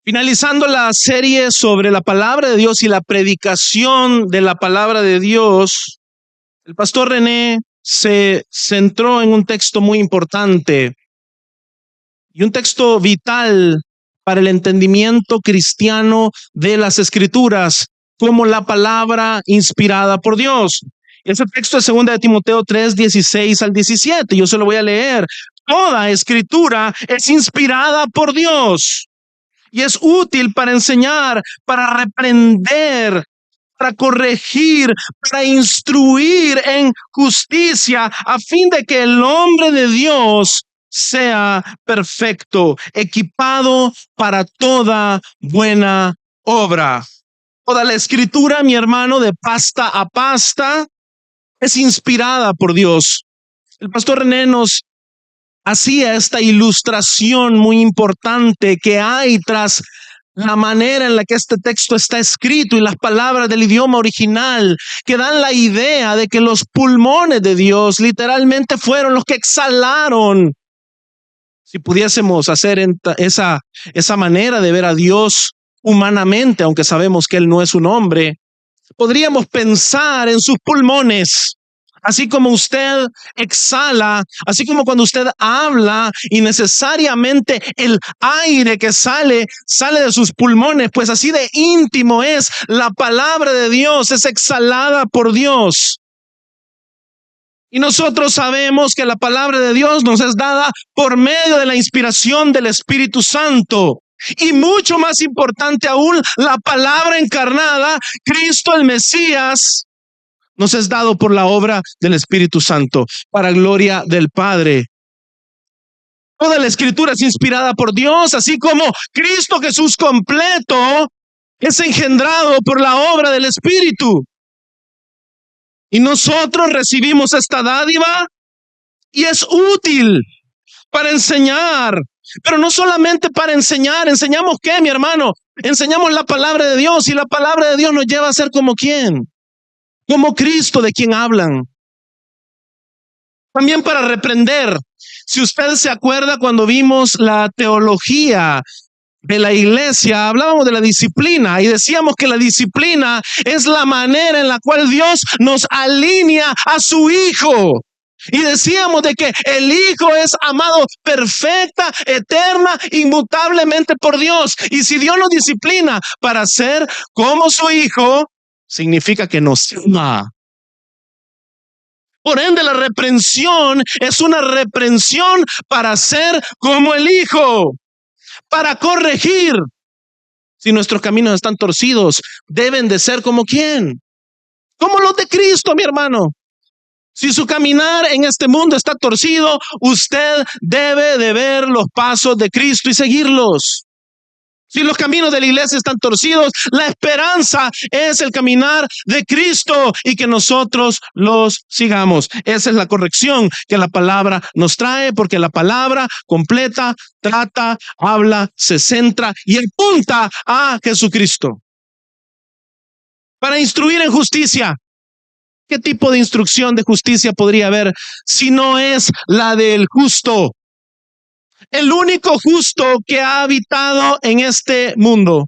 Finalizando la serie sobre la palabra de Dios y la predicación de la palabra de Dios, el pastor René se centró en un texto muy importante y un texto vital para el entendimiento cristiano de las Escrituras como la palabra inspirada por Dios. Ese texto es 2 de Timoteo 3, 16 al 17. Yo se lo voy a leer. Toda escritura es inspirada por Dios y es útil para enseñar, para reprender, para corregir, para instruir en justicia, a fin de que el hombre de Dios sea perfecto, equipado para toda buena obra. Toda la escritura, mi hermano, de pasta a pasta, es inspirada por Dios. El pastor René nos hacía esta ilustración muy importante que hay tras la manera en la que este texto está escrito y las palabras del idioma original que dan la idea de que los pulmones de Dios literalmente fueron los que exhalaron. Si pudiésemos hacer esa manera de ver a Dios humanamente, aunque sabemos que Él no es un hombre, podríamos pensar en sus pulmones. Así como usted exhala, así como cuando usted habla y necesariamente el aire que sale de sus pulmones, pues así de íntimo es la palabra de Dios, es exhalada por Dios. Y nosotros sabemos que la palabra de Dios nos es dada por medio de la inspiración del Espíritu Santo. Y mucho más importante aún, la palabra encarnada, Cristo el Mesías, nos es dado por la obra del Espíritu Santo, para gloria del Padre. Toda la escritura es inspirada por Dios, así como Cristo Jesús completo es engendrado por la obra del Espíritu. Y nosotros recibimos esta dádiva y es útil para enseñar, pero no solamente para enseñar. ¿Enseñamos qué, mi hermano? Enseñamos la palabra de Dios, y la palabra de Dios nos lleva a ser como ¿quién? Como Cristo, de quien hablan. También para reprender. Si usted se acuerda, cuando vimos la teología de la iglesia, hablábamos de la disciplina y decíamos que la disciplina es la manera en la cual Dios nos alinea a su Hijo. Y decíamos de que el Hijo es amado perfecta, eterna, inmutablemente por Dios. Y si Dios nos disciplina para ser como su Hijo, significa que nos ama. Por ende, la reprensión es una reprensión para ser como el Hijo, para corregir. Si nuestros caminos están torcidos, deben de ser como ¿quién? Como los de Cristo, mi hermano. Si su caminar en este mundo está torcido, usted debe de ver los pasos de Cristo y seguirlos. Si los caminos de la iglesia están torcidos, la esperanza es el caminar de Cristo y que nosotros los sigamos. Esa es la corrección que la palabra nos trae, porque la palabra completa, trata, habla, se centra y apunta a Jesucristo. Para instruir en justicia. ¿Qué tipo de instrucción de justicia podría haber si no es la del justo? El único justo que ha habitado en este mundo.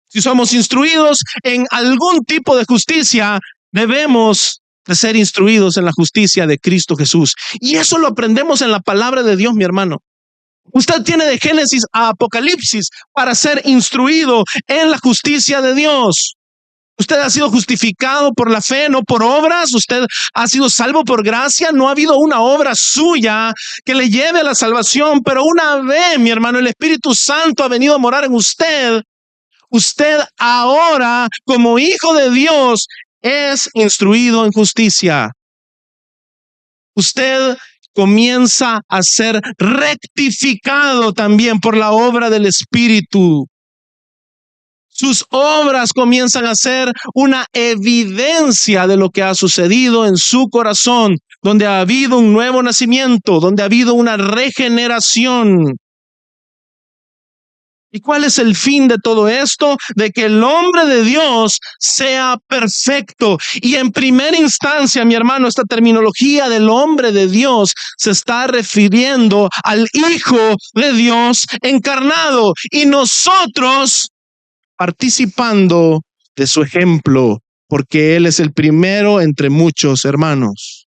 Si somos instruidos en algún tipo de justicia, debemos de ser instruidos en la justicia de Cristo Jesús. Y eso lo aprendemos en la palabra de Dios, mi hermano. Usted tiene de Génesis a Apocalipsis para ser instruido en la justicia de Dios. Usted ha sido justificado por la fe, no por obras. Usted ha sido salvo por gracia. No ha habido una obra suya que le lleve a la salvación, pero una vez, mi hermano, el Espíritu Santo ha venido a morar en usted. Usted ahora, como hijo de Dios, es instruido en justicia. Usted comienza a ser rectificado también por la obra del Espíritu. Sus obras comienzan a ser una evidencia de lo que ha sucedido en su corazón, donde ha habido un nuevo nacimiento, donde ha habido una regeneración. ¿Y cuál es el fin de todo esto? De que el hombre de Dios sea perfecto. Y en primera instancia, mi hermano, esta terminología del hombre de Dios se está refiriendo al Hijo de Dios encarnado. Y nosotros participando de su ejemplo, porque Él es el primero entre muchos hermanos.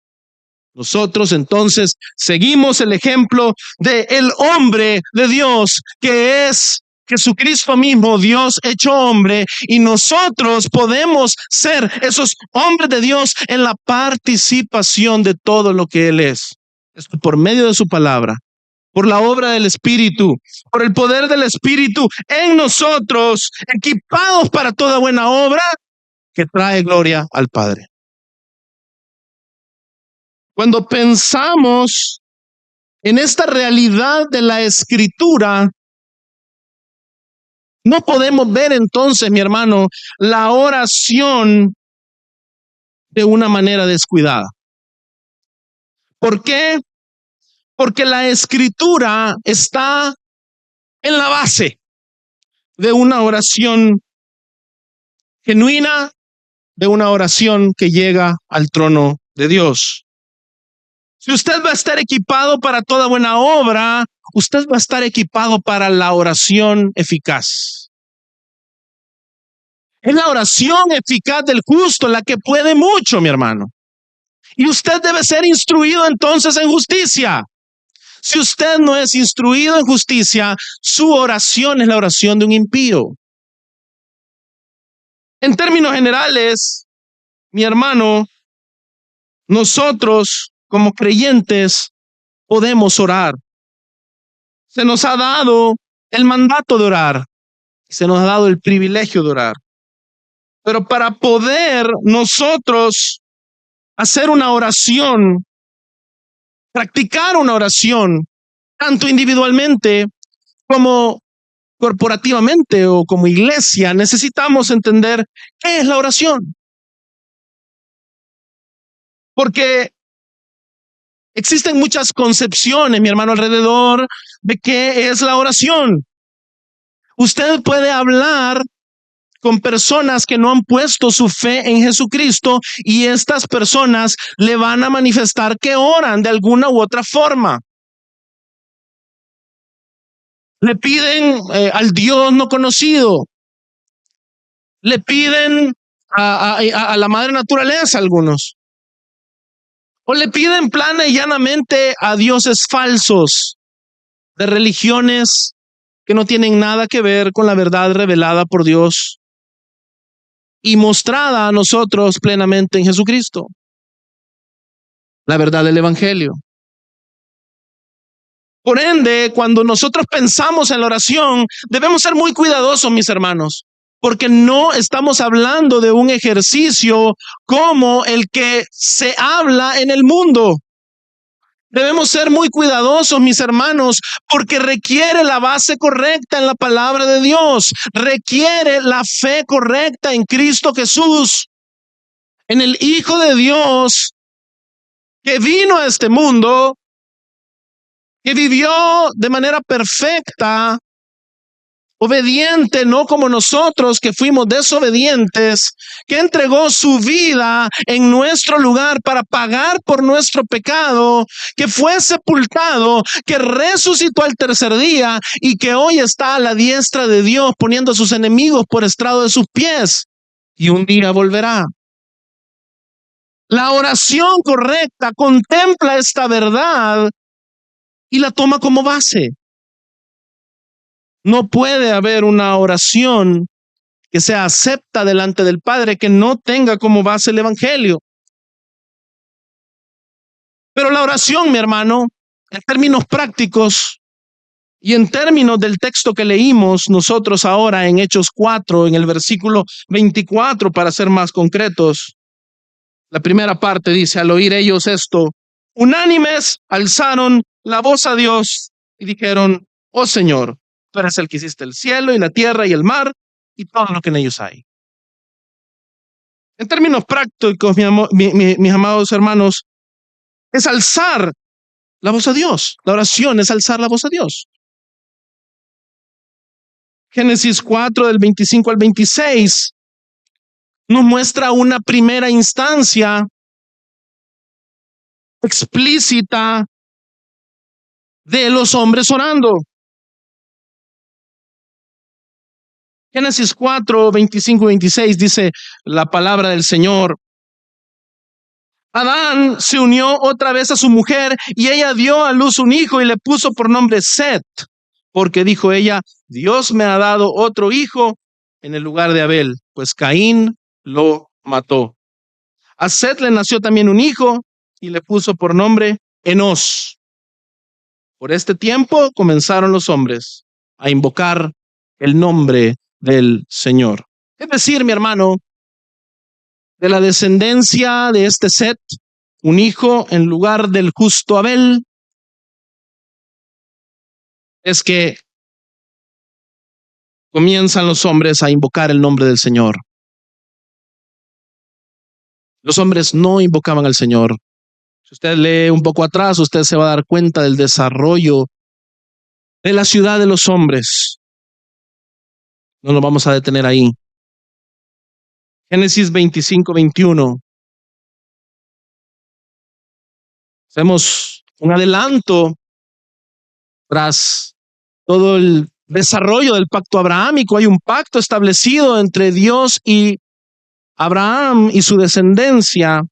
Nosotros entonces seguimos el ejemplo del hombre de Dios, que es Jesucristo mismo, Dios hecho hombre, y nosotros podemos ser esos hombres de Dios en la participación de todo lo que Él es. Esto por medio de su palabra, por la obra del Espíritu, por el poder del Espíritu en nosotros, equipados para toda buena obra que trae gloria al Padre. Cuando pensamos en esta realidad de la Escritura, no podemos ver entonces, mi hermano, la oración de una manera descuidada. ¿Por qué? Porque la Escritura está en la base de una oración genuina, de una oración que llega al trono de Dios. Si usted va a estar equipado para toda buena obra, usted va a estar equipado para la oración eficaz. Es la oración eficaz del justo la que puede mucho, mi hermano. Y usted debe ser instruido entonces en justicia. Si usted no es instruido en justicia, su oración es la oración de un impío. En términos generales, mi hermano, nosotros como creyentes podemos orar. Se nos ha dado el mandato de orar. Se nos ha dado el privilegio de orar. Pero para poder nosotros hacer una oración, practicar una oración, tanto individualmente como corporativamente o como iglesia, necesitamos entender qué es la oración. Porque existen muchas concepciones, mi hermano, alrededor de qué es la oración. Usted puede hablar con personas que no han puesto su fe en Jesucristo y estas personas le van a manifestar que oran de alguna u otra forma. Le piden al Dios no conocido. Le piden a la madre naturaleza algunos. O le piden plana y llanamente a dioses falsos de religiones que no tienen nada que ver con la verdad revelada por Dios y mostrada a nosotros plenamente en Jesucristo, la verdad del Evangelio. Por ende, cuando nosotros pensamos en la oración, debemos ser muy cuidadosos, mis hermanos, porque no estamos hablando de un ejercicio como el que se habla en el mundo. Debemos ser muy cuidadosos, mis hermanos, porque requiere la base correcta en la palabra de Dios, requiere la fe correcta en Cristo Jesús, en el Hijo de Dios que vino a este mundo, que vivió de manera perfecta, obediente, no como nosotros que fuimos desobedientes, que entregó su vida en nuestro lugar para pagar por nuestro pecado, que fue sepultado, que resucitó al tercer día y que hoy está a la diestra de Dios poniendo a sus enemigos por estrado de sus pies y un día volverá. La oración correcta contempla esta verdad y la toma como base. No puede haber una oración que sea acepta delante del Padre que no tenga como base el Evangelio. Pero la oración, mi hermano, en términos prácticos y en términos del texto que leímos nosotros ahora en Hechos 4, en el versículo 24, para ser más concretos, la primera parte dice: al oír ellos esto, unánimes alzaron la voz a Dios y dijeron: oh Señor, tú eres el que hiciste el cielo y la tierra y el mar y todo lo que en ellos hay. En términos prácticos, mis amados hermanos, es alzar la voz a Dios. La oración es alzar la voz a Dios. Génesis 4 del 25 al 26 nos muestra una primera instancia explícita de los hombres orando. Génesis 4, 25 y 26 dice la palabra del Señor. Adán se unió otra vez a su mujer y ella dio a luz un hijo y le puso por nombre Set, porque dijo ella, Dios me ha dado otro hijo en el lugar de Abel, pues Caín lo mató. A Set le nació también un hijo y le puso por nombre Enos. Por este tiempo comenzaron los hombres a invocar el nombre del Señor. Es decir, mi hermano, de la descendencia de este Set, un hijo en lugar del justo Abel, es que comienzan los hombres a invocar el nombre del Señor. Los hombres no invocaban al Señor. Si usted lee un poco atrás, usted se va a dar cuenta del desarrollo de la ciudad de los hombres. No nos vamos a detener ahí. Génesis 25, 21. Hacemos un adelanto tras todo el desarrollo del pacto abrahámico. Hay un pacto establecido entre Dios y Abraham y su descendencia,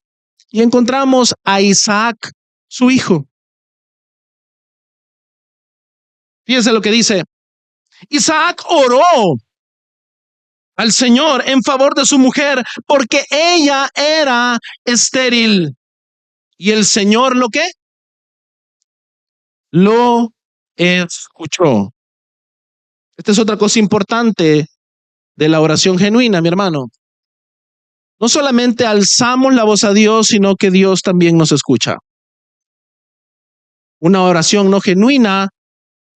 y encontramos a Isaac, su hijo. Fíjense lo que dice. Isaac oró al Señor en favor de su mujer porque ella era estéril. ¿Y el Señor lo qué? Lo escuchó. Esta es otra cosa importante de la oración genuina, mi hermano. No solamente alzamos la voz a Dios, sino que Dios también nos escucha. Una oración no genuina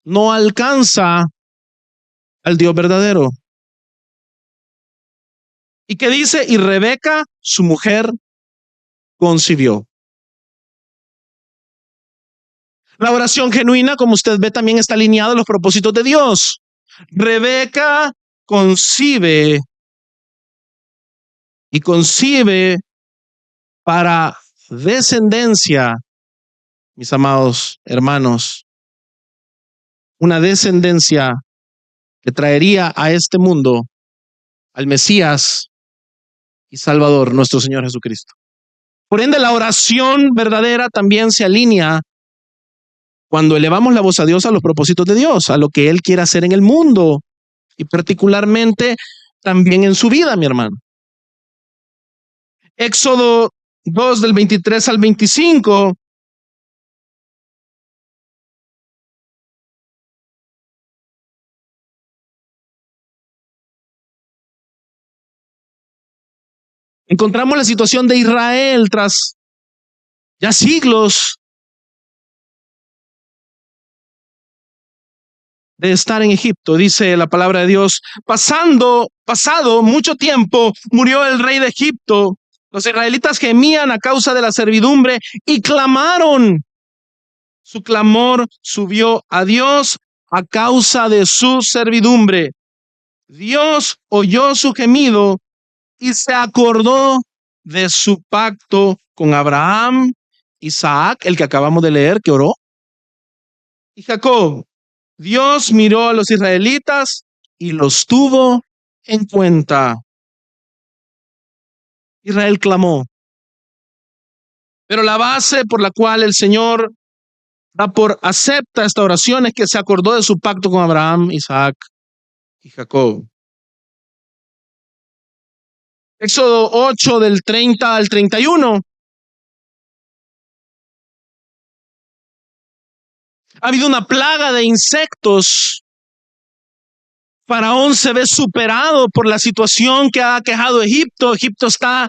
no alcanza al Dios verdadero. ¿Y qué dice? Y Rebeca, su mujer, concibió. La oración genuina, como usted ve, también está alineada a los propósitos de Dios. Rebeca concibe y concibe para descendencia, mis amados hermanos, una descendencia que traería a este mundo al Mesías y Salvador, nuestro Señor Jesucristo. Por ende, la oración verdadera también se alinea cuando elevamos la voz a Dios a los propósitos de Dios, a lo que Él quiere hacer en el mundo y particularmente también en su vida, mi hermano. Éxodo 2 del 23 al 25. Encontramos la situación de Israel tras ya siglos de estar en Egipto. Dice la palabra de Dios, pasado mucho tiempo, murió el rey de Egipto. Los israelitas gemían a causa de la servidumbre y clamaron. Su clamor subió a Dios a causa de su servidumbre. Dios oyó su gemido y se acordó de su pacto con Abraham, Isaac, el que acabamos de leer, que oró, y Jacob. Dios miró a los israelitas y los tuvo en cuenta. Israel clamó. Pero la base por la cual el Señor acepta esta oración es que se acordó de su pacto con Abraham, Isaac y Jacob. Éxodo 8 del 30 al 31. Ha habido una plaga de insectos. Faraón se ve superado por la situación que ha aquejado Egipto. Egipto está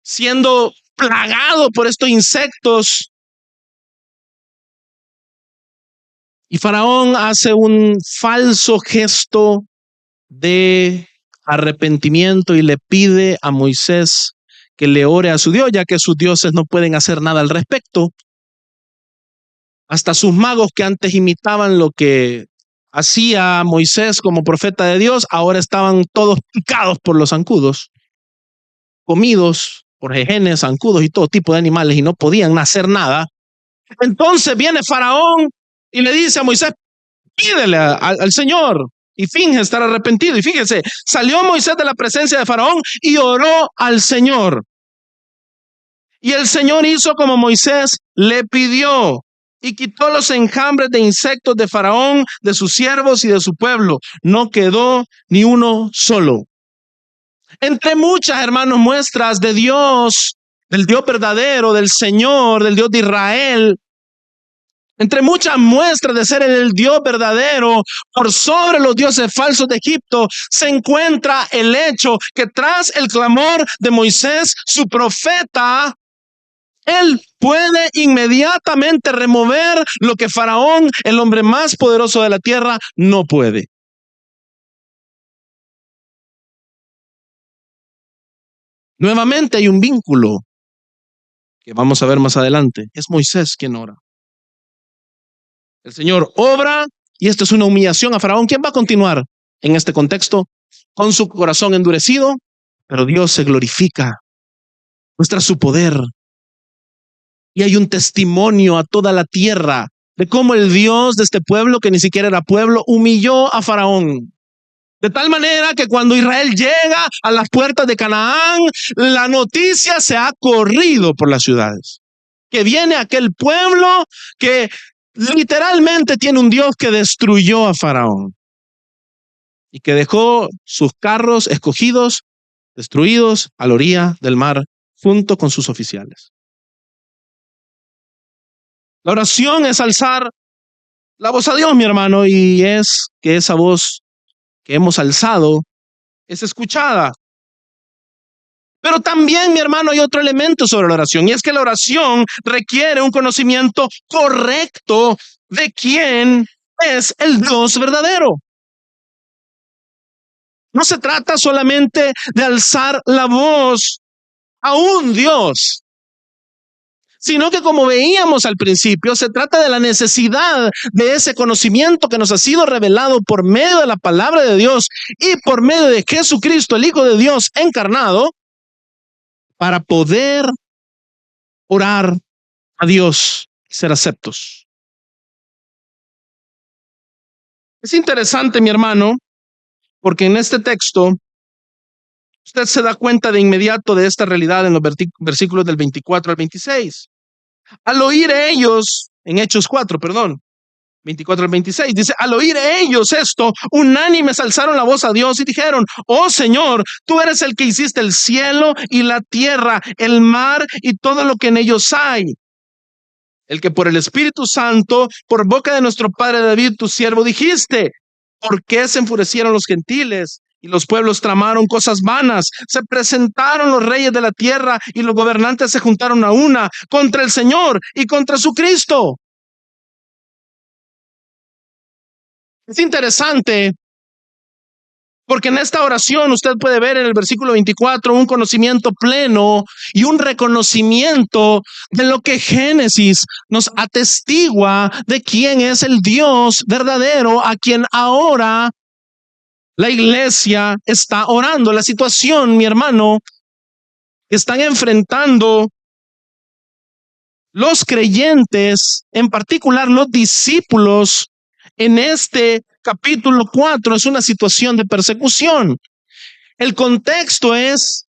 siendo plagado por estos insectos. Y Faraón hace un falso gesto de arrepentimiento y le pide a Moisés que le ore a su Dios, ya que sus dioses no pueden hacer nada al respecto. Hasta sus magos que antes imitaban lo que hacía Moisés como profeta de Dios, ahora estaban todos picados por los zancudos, comidos por jejenes, zancudos y todo tipo de animales, y no podían hacer nada. Entonces viene Faraón y le dice a Moisés, pídele al Señor y finge estar arrepentido. Y fíjese, salió Moisés de la presencia de Faraón y oró al Señor. Y el Señor hizo como Moisés le pidió y quitó los enjambres de insectos de Faraón, de sus siervos y de su pueblo. No quedó ni uno solo. Entre muchas, hermanos, muestras de Dios, del Dios verdadero, del Señor, del Dios de Israel, entre muchas muestras de ser el Dios verdadero por sobre los dioses falsos de Egipto, se encuentra el hecho que tras el clamor de Moisés, su profeta, él puede inmediatamente remover lo que Faraón, el hombre más poderoso de la tierra, no puede. Nuevamente hay un vínculo que vamos a ver más adelante. Es Moisés quien ora. El Señor obra y esto es una humillación a Faraón. ¿Quién va a continuar en este contexto? Con su corazón endurecido, pero Dios se glorifica, muestra su poder. Y hay un testimonio a toda la tierra de cómo el Dios de este pueblo, que ni siquiera era pueblo, humilló a Faraón. De tal manera que cuando Israel llega a las puertas de Canaán, la noticia se ha corrido por las ciudades. Que viene aquel pueblo que literalmente tiene un Dios que destruyó a Faraón y que dejó sus carros escogidos, destruidos a la orilla del mar, junto con sus oficiales. La oración es alzar la voz a Dios, mi hermano, y es que esa voz que hemos alzado es escuchada. Pero también, mi hermano, hay otro elemento sobre la oración, y es que la oración requiere un conocimiento correcto de quién es el Dios verdadero. No se trata solamente de alzar la voz a un Dios, sino que, como veíamos al principio, se trata de la necesidad de ese conocimiento que nos ha sido revelado por medio de la palabra de Dios y por medio de Jesucristo, el Hijo de Dios encarnado, para poder orar a Dios y ser aceptos. Es interesante, mi hermano, porque en este texto usted se da cuenta de inmediato de esta realidad en los versículos del 24 al 26. Al oír ellos, en Hechos 4, perdón, 24 al 26, dice, al oír ellos esto, unánimes alzaron la voz a Dios y dijeron, oh Señor, tú eres el que hiciste el cielo y la tierra, el mar y todo lo que en ellos hay. El que por el Espíritu Santo, por boca de nuestro padre David, tu siervo, dijiste, ¿por qué se enfurecieron los gentiles? Y los pueblos tramaron cosas vanas. Se presentaron los reyes de la tierra y los gobernantes se juntaron a una contra el Señor y contra su Cristo. Es interesante porque en esta oración usted puede ver en el versículo 24 un conocimiento pleno y un reconocimiento de lo que Génesis nos atestigua de quién es el Dios verdadero a quien ahora la iglesia está orando. La situación, mi hermano, que están enfrentando los creyentes, en particular los discípulos, en este capítulo 4 es una situación de persecución. El contexto es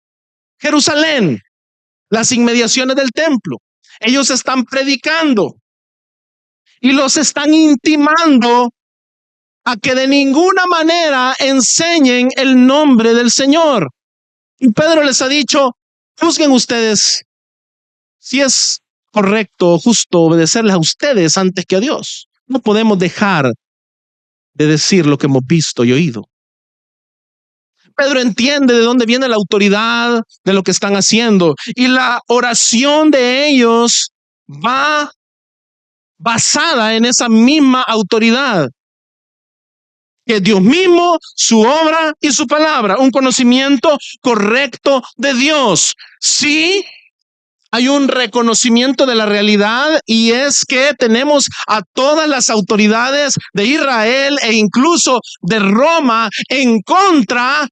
Jerusalén, las inmediaciones del templo. Ellos están predicando y los están intimando a que de ninguna manera enseñen el nombre del Señor. Y Pedro les ha dicho, juzguen ustedes si es correcto o justo obedecerles a ustedes antes que a Dios. No podemos dejar de decir lo que hemos visto y oído. Pedro entiende de dónde viene la autoridad de lo que están haciendo y la oración de ellos va basada en esa misma autoridad. Que Dios mismo, su obra y su palabra, un conocimiento correcto de Dios. Sí, Hay un reconocimiento de la realidad y es que tenemos a todas las autoridades de Israel e incluso de Roma en contra.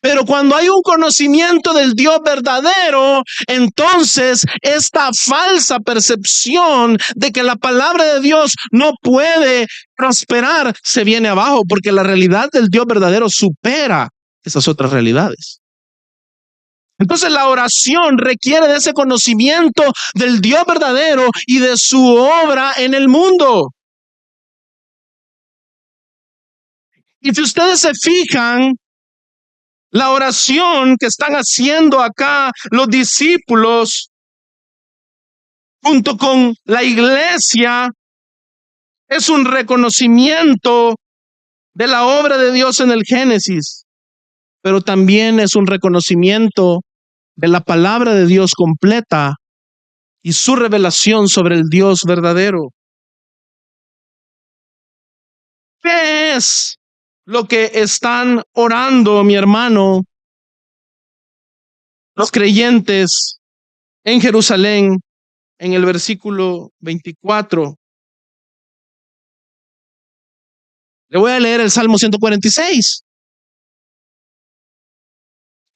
Pero cuando hay un conocimiento del Dios verdadero, entonces esta falsa percepción de que la palabra de Dios no puede prosperar se viene abajo, porque la realidad del Dios verdadero supera esas otras realidades. Entonces la oración requiere de ese conocimiento del Dios verdadero y de su obra en el mundo. Y si ustedes se fijan, la oración que están haciendo acá los discípulos junto con la iglesia es un reconocimiento de la obra de Dios en el Génesis, pero también es un reconocimiento de la palabra de Dios completa y su revelación sobre el Dios verdadero. ¿Qué es lo que están orando, mi hermano, los creyentes en Jerusalén en el versículo 24? Le voy a leer el Salmo 146.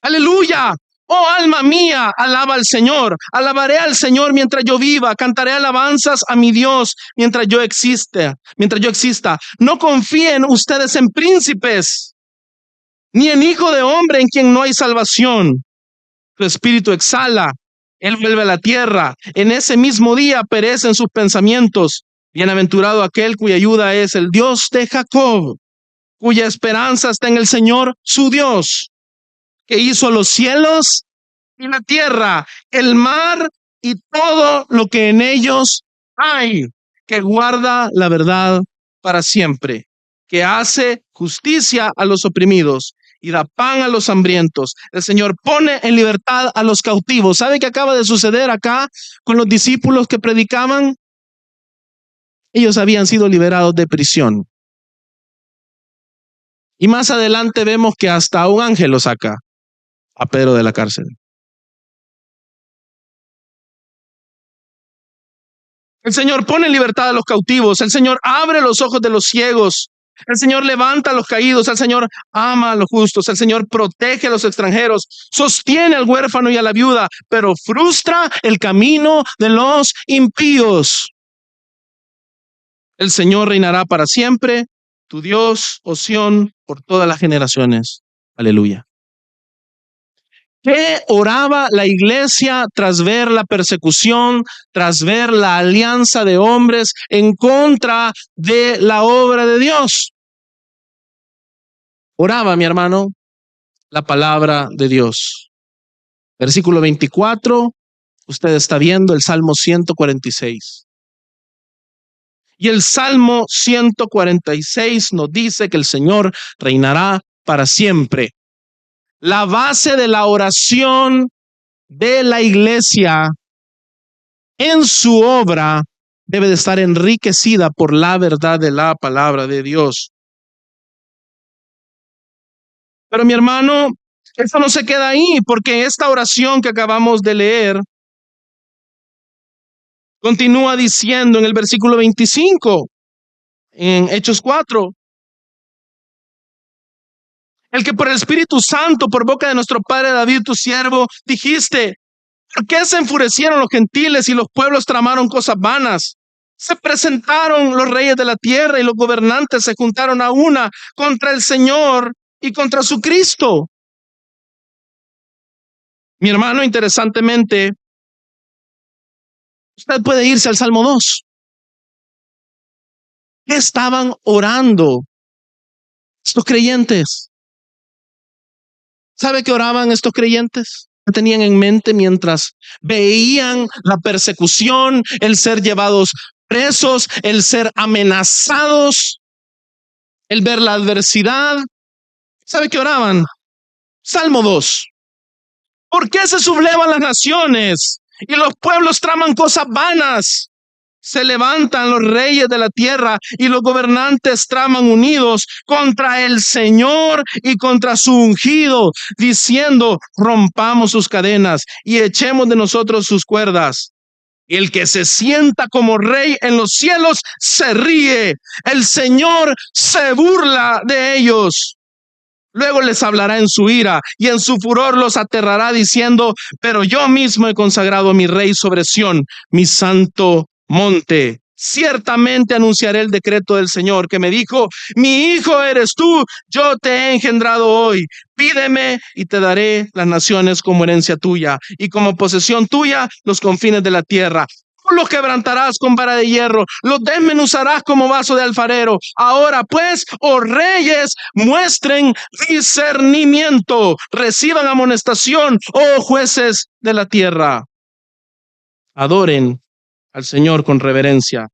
Aleluya. Oh alma mía, alaba al Señor. Alabaré al Señor mientras yo viva. Cantaré alabanzas a mi Dios mientras yo exista. No confíen ustedes en príncipes, ni en hijo de hombre en quien no hay salvación. Tu espíritu exhala, él vuelve a la tierra. En ese mismo día perecen sus pensamientos. Bienaventurado aquel cuya ayuda es el Dios de Jacob, cuya esperanza está en el Señor, su Dios, que hizo los cielos y la tierra, el mar y todo lo que en ellos hay, que guarda la verdad para siempre, que hace justicia a los oprimidos y da pan a los hambrientos. El Señor pone en libertad a los cautivos. ¿Sabe qué acaba de suceder acá con los discípulos que predicaban? Ellos habían sido liberados de prisión. Y más adelante vemos que hasta un ángel lo saca a Pedro de la cárcel. El Señor pone en libertad a los cautivos. El Señor abre los ojos de los ciegos. El Señor levanta a los caídos. El Señor ama a los justos. El Señor protege a los extranjeros. Sostiene al huérfano y a la viuda, pero frustra el camino de los impíos. El Señor reinará para siempre. Tu Dios, oh Sión, por todas las generaciones. Aleluya. ¿Qué oraba la iglesia tras ver la persecución, tras ver la alianza de hombres en contra de la obra de Dios? Oraba, mi hermano, la palabra de Dios. Versículo 24, usted está viendo el Salmo 146. Y el Salmo 146 nos dice que el Señor reinará para siempre. La base de la oración de la iglesia en su obra debe de estar enriquecida por la verdad de la palabra de Dios. Pero mi hermano, esto no se queda ahí, porque esta oración que acabamos de leer continúa diciendo en el versículo 25, en Hechos 4, el que por el Espíritu Santo, por boca de nuestro padre David, tu siervo, dijiste: ¿por qué se enfurecieron los gentiles y los pueblos tramaron cosas vanas? Se presentaron los reyes de la tierra y los gobernantes se juntaron a una contra el Señor y contra su Cristo. Mi hermano, interesantemente, usted puede irse al Salmo 2. ¿Qué estaban orando estos creyentes? ¿Sabe qué oraban estos creyentes? ¿Qué tenían en mente mientras veían la persecución, el ser llevados presos, el ser amenazados, el ver la adversidad? ¿Sabe qué oraban? Salmo 2. ¿Por qué se sublevan las naciones y los pueblos traman cosas vanas? Se levantan los reyes de la tierra y los gobernantes traman unidos contra el Señor y contra su ungido, diciendo: rompamos sus cadenas y echemos de nosotros sus cuerdas. El que se sienta como rey en los cielos se ríe. El Señor se burla de ellos. Luego les hablará en su ira y en su furor los aterrará, diciendo: pero yo mismo he consagrado a mi rey sobre Sión, mi santo monte. Ciertamente anunciaré el decreto del Señor, que me dijo: mi hijo eres tú, yo te he engendrado hoy. Pídeme y te daré las naciones como herencia tuya, y como posesión tuya los confines de la tierra. Los quebrantarás con vara de hierro, los desmenuzarás como vaso de alfarero. Ahora pues, oh reyes, muestren discernimiento, reciban amonestación, oh jueces de la tierra. Adoren al Señor con reverencia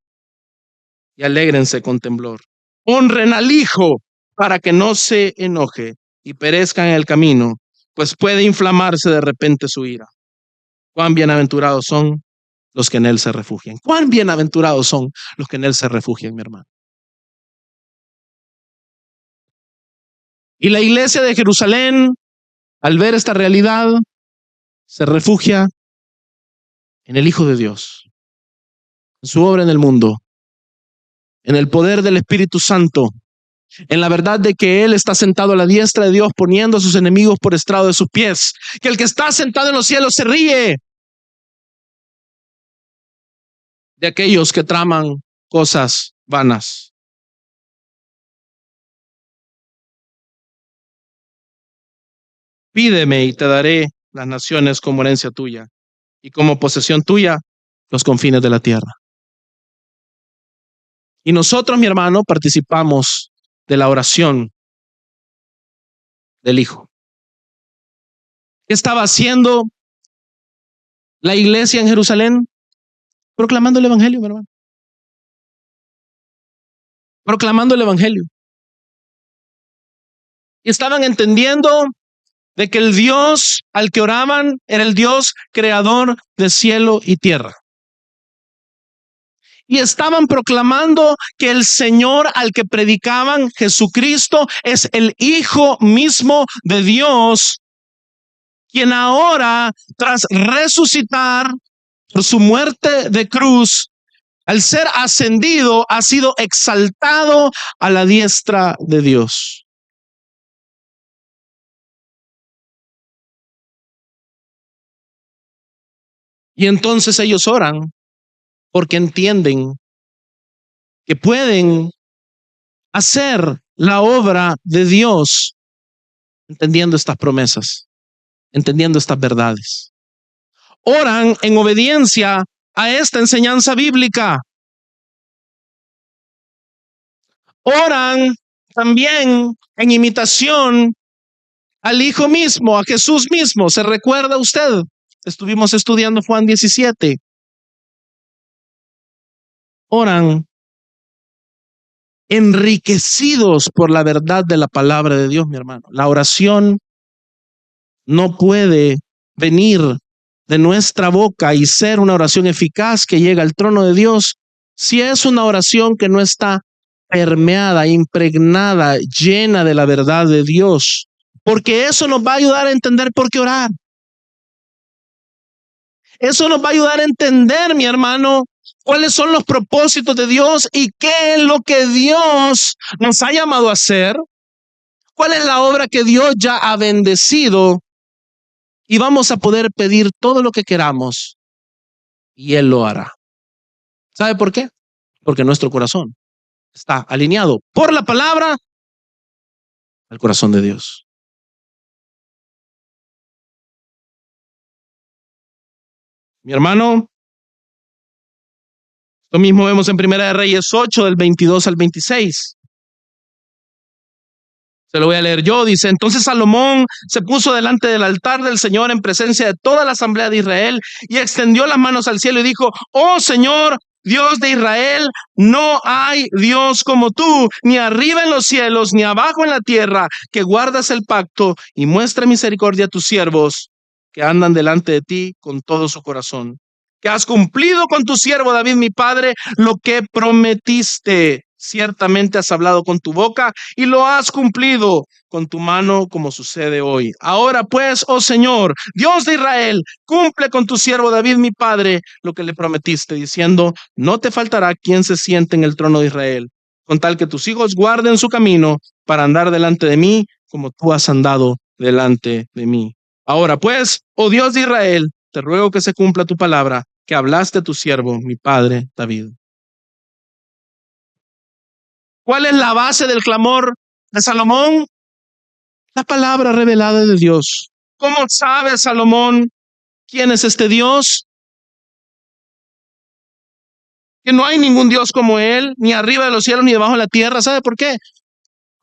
y alégrense con temblor. Honren al Hijo para que no se enoje y perezcan en el camino, pues puede inflamarse de repente su ira. Cuán bienaventurados son los que en Él se refugian. Cuán bienaventurados son los que en Él se refugian, mi hermano. Y la iglesia de Jerusalén, al ver esta realidad, se refugia en el Hijo de Dios, en su obra en el mundo, en el poder del Espíritu Santo, en la verdad de que Él está sentado a la diestra de Dios, poniendo a sus enemigos por estrado de sus pies, que el que está sentado en los cielos se ríe de aquellos que traman cosas vanas. Pídeme y te daré las naciones como herencia tuya, y como posesión tuya los confines de la tierra. Y nosotros, mi hermano, participamos de la oración del Hijo. ¿Qué estaba haciendo la iglesia en Jerusalén? Proclamando el Evangelio, mi hermano. Proclamando el Evangelio. Y estaban entendiendo de que el Dios al que oraban era el Dios creador de cielo y tierra. Y estaban proclamando que el Señor al que predicaban, Jesucristo, es el Hijo mismo de Dios, quien ahora, tras resucitar por su muerte de cruz, al ser ascendido, ha sido exaltado a la diestra de Dios. Y entonces ellos oran porque entienden que pueden hacer la obra de Dios entendiendo estas promesas, entendiendo estas verdades. Oran en obediencia a esta enseñanza bíblica. Oran también en imitación al Hijo mismo, a Jesús mismo. ¿Se recuerda usted? Estuvimos estudiando Juan 17. Oran enriquecidos por la verdad de la palabra de Dios, mi hermano. La oración no puede venir de nuestra boca y ser una oración eficaz que llega al trono de Dios si es una oración que no está permeada, impregnada, llena de la verdad de Dios, porque eso nos va a ayudar a entender por qué orar. Eso nos va a ayudar a entender, mi hermano, cuáles son los propósitos de Dios y qué es lo que Dios nos ha llamado a hacer, cuál es la obra que Dios ya ha bendecido, y vamos a poder pedir todo lo que queramos y Él lo hará. ¿Sabe por qué? Porque nuestro corazón está alineado por la palabra al corazón de Dios. Mi hermano, lo mismo vemos en Primera de Reyes 8, del 22 al 26. Se lo voy a leer yo. Dice: entonces Salomón se puso delante del altar del Señor en presencia de toda la asamblea de Israel y extendió las manos al cielo y dijo: oh Señor, Dios de Israel, no hay Dios como tú, ni arriba en los cielos, ni abajo en la tierra, que guardas el pacto y muestra misericordia a tus siervos, que andan delante de ti con todo su corazón. que has cumplido con tu siervo David, mi padre, lo que prometiste. Ciertamente has hablado con tu boca y lo has cumplido con tu mano, como sucede hoy. Ahora pues, oh Señor, Dios de Israel, cumple con tu siervo David, mi padre, lo que le prometiste, diciendo, no te faltará quien se siente en el trono de Israel, con tal que tus hijos guarden su camino para andar delante de mí, como tú has andado delante de mí. Ahora pues, oh Dios de Israel, te ruego que se cumpla tu palabra, que hablaste a tu siervo, mi padre David. ¿Cuál es la base del clamor de Salomón? La palabra revelada de Dios. ¿Cómo sabe Salomón quién es este Dios? Que no hay ningún Dios como él, ni arriba de los cielos, ni debajo de la tierra. ¿Sabe por qué?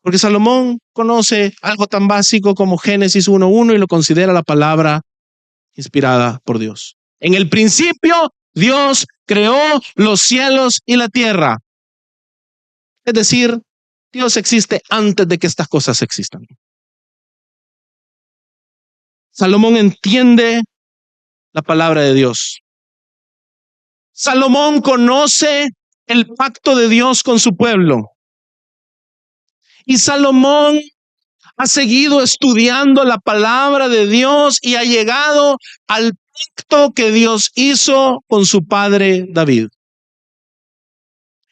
Porque Salomón conoce algo tan básico como Génesis 1:1 y lo considera la palabra inspirada por Dios. En el principio, Dios creó los cielos y la tierra. Es decir, Dios existe antes de que estas cosas existan. Salomón entiende la palabra de Dios. Salomón conoce el pacto de Dios con su pueblo. Y Salomón ha seguido estudiando la palabra de Dios y ha llegado al pacto que Dios hizo con su padre David.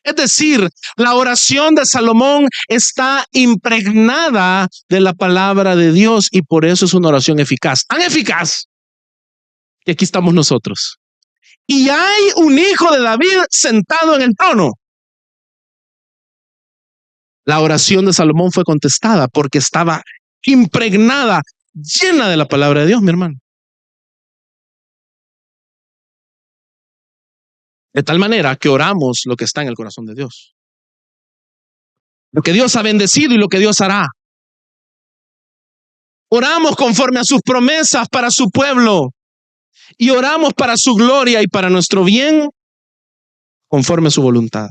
Es decir, la oración de Salomón está impregnada de la palabra de Dios y por eso es una oración eficaz. Tan eficaz que aquí estamos nosotros. Y hay un hijo de David sentado en el trono. La oración de Salomón fue contestada porque estaba impregnada, llena de la palabra de Dios, mi hermano. De tal manera que oramos lo que está en el corazón de Dios. Lo que Dios ha bendecido y lo que Dios hará. Oramos conforme a sus promesas para su pueblo. Y oramos para su gloria y para nuestro bien, conforme a su voluntad.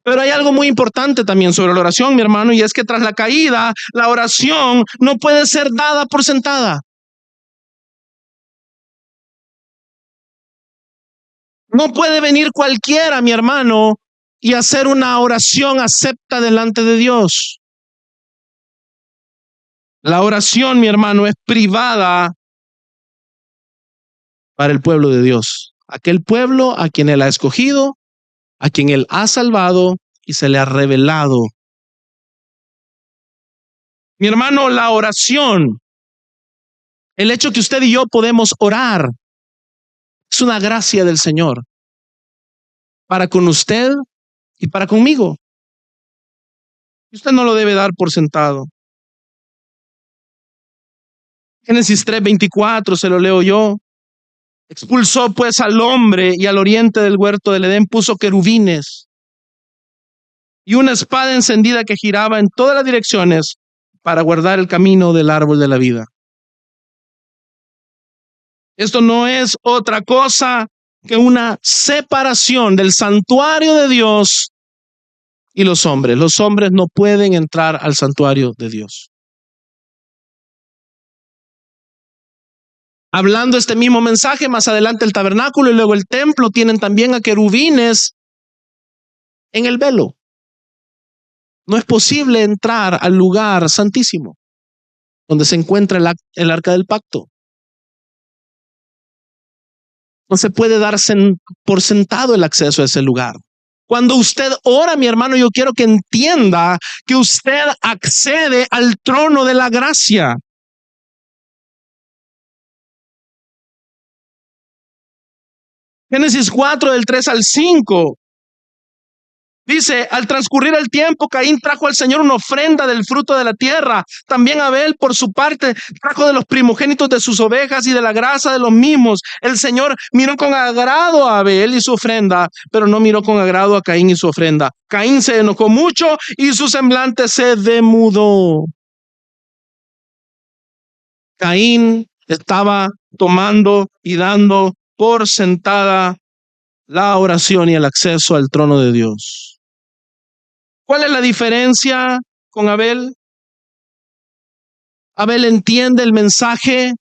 Pero hay algo muy importante también sobre la oración, mi hermano, y es que tras la caída, la oración no puede ser dada por sentada. No puede venir cualquiera, mi hermano, y hacer una oración acepta delante de Dios. La oración, mi hermano, es privada para el pueblo de Dios. Aquel pueblo a quien Él ha escogido, a quien Él ha salvado y se le ha revelado. Mi hermano, la oración, el hecho que usted y yo podemos orar, es una gracia del Señor para con usted y para conmigo. Y usted no lo debe dar por sentado. Génesis 3:24, se lo leo yo. Expulsó pues al hombre y al oriente del huerto del Edén puso querubines y una espada encendida que giraba en todas las direcciones para guardar el camino del árbol de la vida. Esto no es otra cosa que una separación del santuario de Dios y los hombres. Los hombres no pueden entrar al santuario de Dios. Hablando este mismo mensaje, más adelante el tabernáculo y luego el templo tienen también a querubines en el velo. No es posible entrar al lugar santísimo donde se encuentra el arca del pacto. No se puede dar por sentado el acceso a ese lugar. Cuando usted ora, mi hermano, yo quiero que entienda que usted accede al trono de la gracia. Génesis 4, del 3 al 5. Dice, al transcurrir el tiempo, Caín trajo al Señor una ofrenda del fruto de la tierra. También Abel, por su parte, trajo de los primogénitos de sus ovejas y de la grasa de los mismos. El Señor miró con agrado a Abel y su ofrenda, pero no miró con agrado a Caín y su ofrenda. Caín se enojó mucho y su semblante se demudó. Caín estaba tomando y dando por sentada la oración y el acceso al trono de Dios. ¿Cuál es la diferencia con Abel? Abel entiende el mensaje.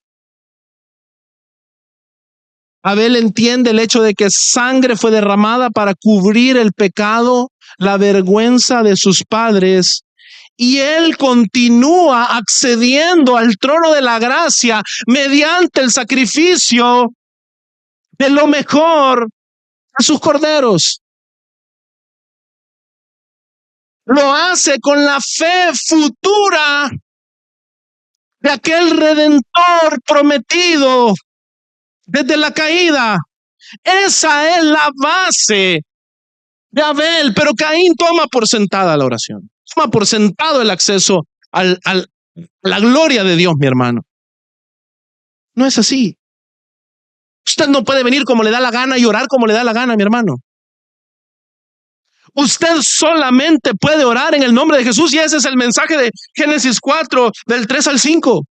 Abel entiende el hecho de que sangre fue derramada para cubrir el pecado, la vergüenza de sus padres. Y él continúa accediendo al trono de la gracia mediante el sacrificio de lo mejor a sus corderos. Lo hace con la fe futura de aquel redentor prometido desde la caída. Esa es la base de Abel, pero Caín toma por sentada la oración. Toma por sentado el acceso a la gloria de Dios, mi hermano. No es así. Usted no puede venir como le da la gana y orar como le da la gana, mi hermano. Usted solamente puede orar en el nombre de Jesús, y ese es el mensaje de Génesis 4, del 3 al 5.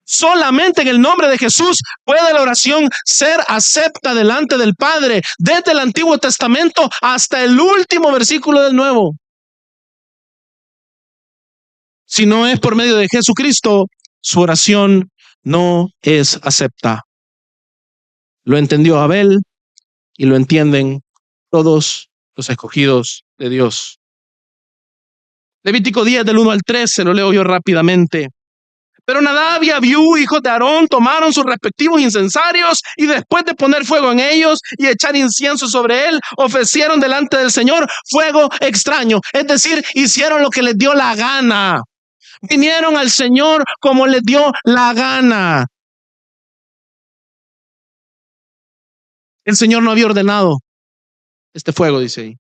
Solamente en el nombre de Jesús puede la oración ser acepta delante del Padre, desde el Antiguo Testamento hasta el último versículo del Nuevo. Si no es por medio de Jesucristo, su oración no es acepta. Lo entendió Abel y lo entienden todos los escogidos de Dios. Levítico 10, del 1 al 3, se lo leo yo rápidamente. Pero Nadab y Abiú, hijos de Aarón, tomaron sus respectivos incensarios y después de poner fuego en ellos y echar incienso sobre él, ofrecieron delante del Señor fuego extraño. Es decir, hicieron lo que les dio la gana. Vinieron al Señor como les dio la gana. El Señor no había ordenado este fuego, dice ahí.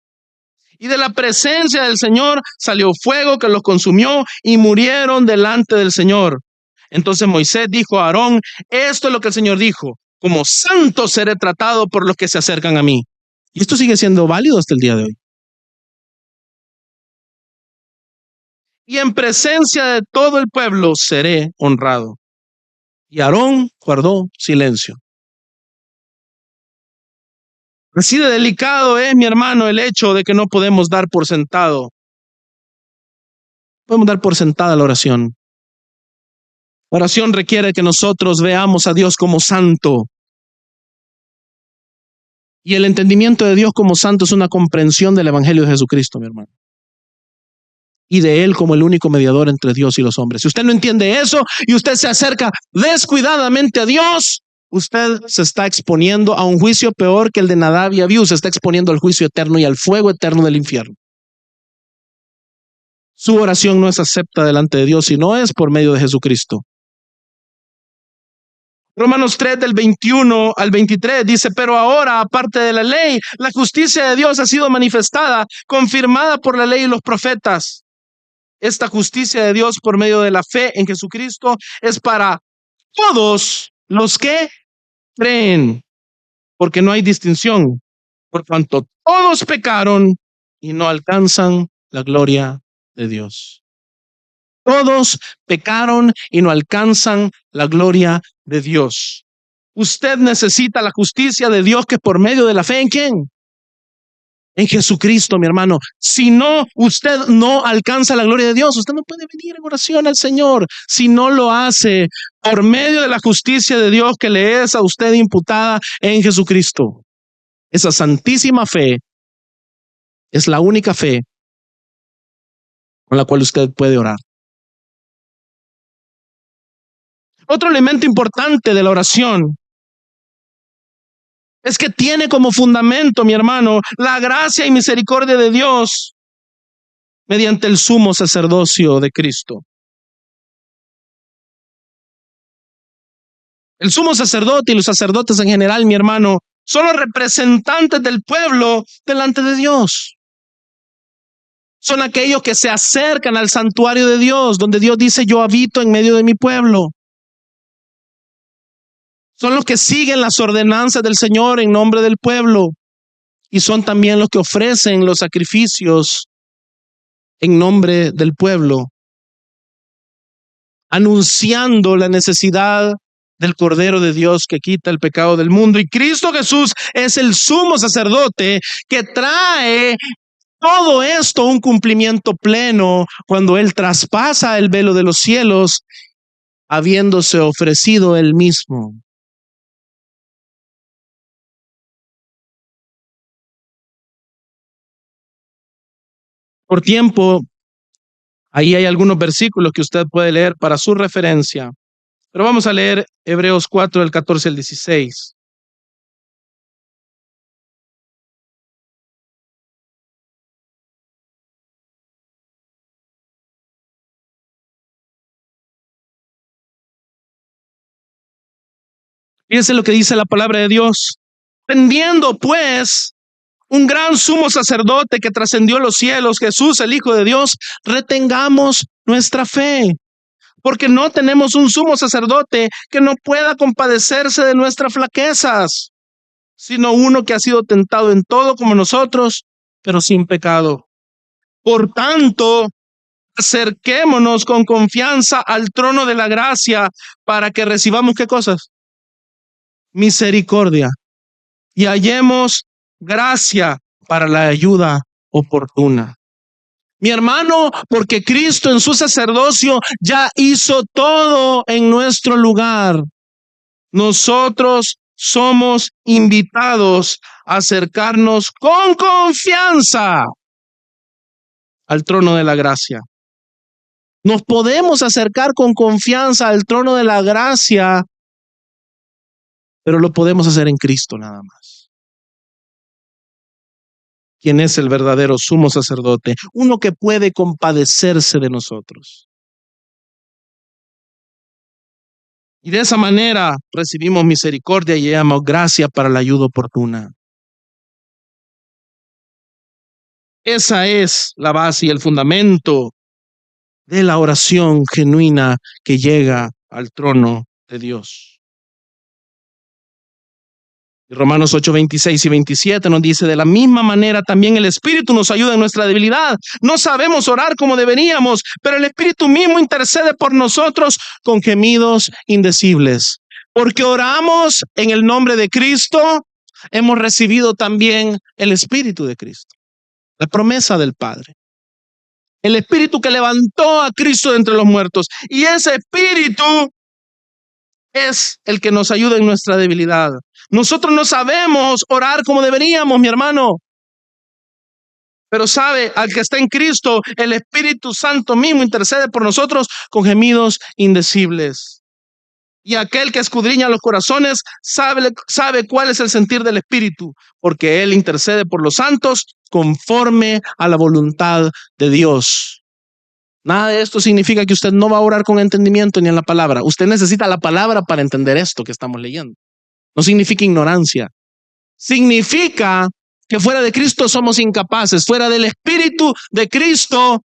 Y de la presencia del Señor salió fuego que los consumió y murieron delante del Señor. Entonces Moisés dijo a Aarón: esto es lo que el Señor dijo: como santo seré tratado por los que se acercan a mí. Y esto sigue siendo válido hasta el día de hoy. Y en presencia de todo el pueblo seré honrado. Y Aarón guardó silencio. Así de delicado es, mi hermano, el hecho de que no podemos dar por sentado. Podemos dar por sentada la oración. La oración requiere que nosotros veamos a Dios como santo. Y el entendimiento de Dios como santo es una comprensión del Evangelio de Jesucristo, mi hermano. Y de Él como el único mediador entre Dios y los hombres. Si usted no entiende eso y usted se acerca descuidadamente a Dios, usted se está exponiendo a un juicio peor que el de Nadab y Abiú. Se está exponiendo al juicio eterno y al fuego eterno del infierno. Su oración no es acepta delante de Dios si no es por medio de Jesucristo. Romanos 3, del 21 al 23 dice: pero ahora, aparte de la ley, la justicia de Dios ha sido manifestada, confirmada por la ley y los profetas. Esta justicia de Dios por medio de la fe en Jesucristo es para todos los que creen, porque no hay distinción, por cuanto todos pecaron y no alcanzan la gloria de Dios. Todos pecaron y no alcanzan la gloria de Dios. Usted necesita la justicia de Dios, que por medio de la fe, ¿en quién? En Jesucristo, mi hermano. Si no, usted no alcanza la gloria de Dios. Usted no puede venir en oración al Señor si no lo hace por medio de la justicia de Dios que le es a usted imputada en Jesucristo. Esa santísima fe es la única fe con la cual usted puede orar. Otro elemento importante de la oración es que tiene como fundamento, mi hermano, la gracia y misericordia de Dios mediante el sumo sacerdocio de Cristo. El sumo sacerdote y los sacerdotes en general, mi hermano, son los representantes del pueblo delante de Dios. Son aquellos que se acercan al santuario de Dios, donde Dios dice: yo habito en medio de mi pueblo. Son los que siguen las ordenanzas del Señor en nombre del pueblo. Y son también los que ofrecen los sacrificios en nombre del pueblo, anunciando la necesidad del Cordero de Dios que quita el pecado del mundo. Y Cristo Jesús es el sumo sacerdote que trae todo esto a un cumplimiento pleno cuando Él traspasa el velo de los cielos habiéndose ofrecido él mismo. Por tiempo, ahí hay algunos versículos que usted puede leer para su referencia, pero vamos a leer Hebreos 4, del 14 al 16. Fíjense lo que dice la palabra de Dios. Tendiendo pues un gran sumo sacerdote que trascendió los cielos, Jesús, el Hijo de Dios, retengamos nuestra fe, porque no tenemos un sumo sacerdote que no pueda compadecerse de nuestras flaquezas, sino uno que ha sido tentado en todo como nosotros, pero sin pecado. Por tanto, acerquémonos con confianza al trono de la gracia para que recibamos, ¿qué cosas? Misericordia, y hallemos gracia para la ayuda oportuna. Mi hermano, porque Cristo en su sacerdocio ya hizo todo en nuestro lugar. Nosotros somos invitados a acercarnos con confianza al trono de la gracia. Nos podemos acercar con confianza al trono de la gracia, pero lo podemos hacer en Cristo nada más. ¿Quién es el verdadero sumo sacerdote? Uno que puede compadecerse de nosotros. Y de esa manera recibimos misericordia y hallamos gracia para la ayuda oportuna. Esa es la base y el fundamento de la oración genuina que llega al trono de Dios. Romanos 8, 26 y 27 nos dice: de la misma manera también el Espíritu nos ayuda en nuestra debilidad. No sabemos orar como deberíamos, pero el Espíritu mismo intercede por nosotros con gemidos indecibles. Porque oramos en el nombre de Cristo, hemos recibido también el Espíritu de Cristo, la promesa del Padre. El Espíritu que levantó a Cristo de entre los muertos. Y ese Espíritu es el que nos ayuda en nuestra debilidad. Nosotros no sabemos orar como deberíamos, mi hermano. Pero sabe, al que está en Cristo, el Espíritu Santo mismo intercede por nosotros con gemidos indecibles. Y aquel que escudriña los corazones sabe cuál es el sentir del Espíritu, porque Él intercede por los santos conforme a la voluntad de Dios. Nada de esto significa que usted no va a orar con entendimiento ni en la palabra. Usted necesita la palabra para entender esto que estamos leyendo. No significa ignorancia. Significa que fuera de Cristo somos incapaces. Fuera del Espíritu de Cristo,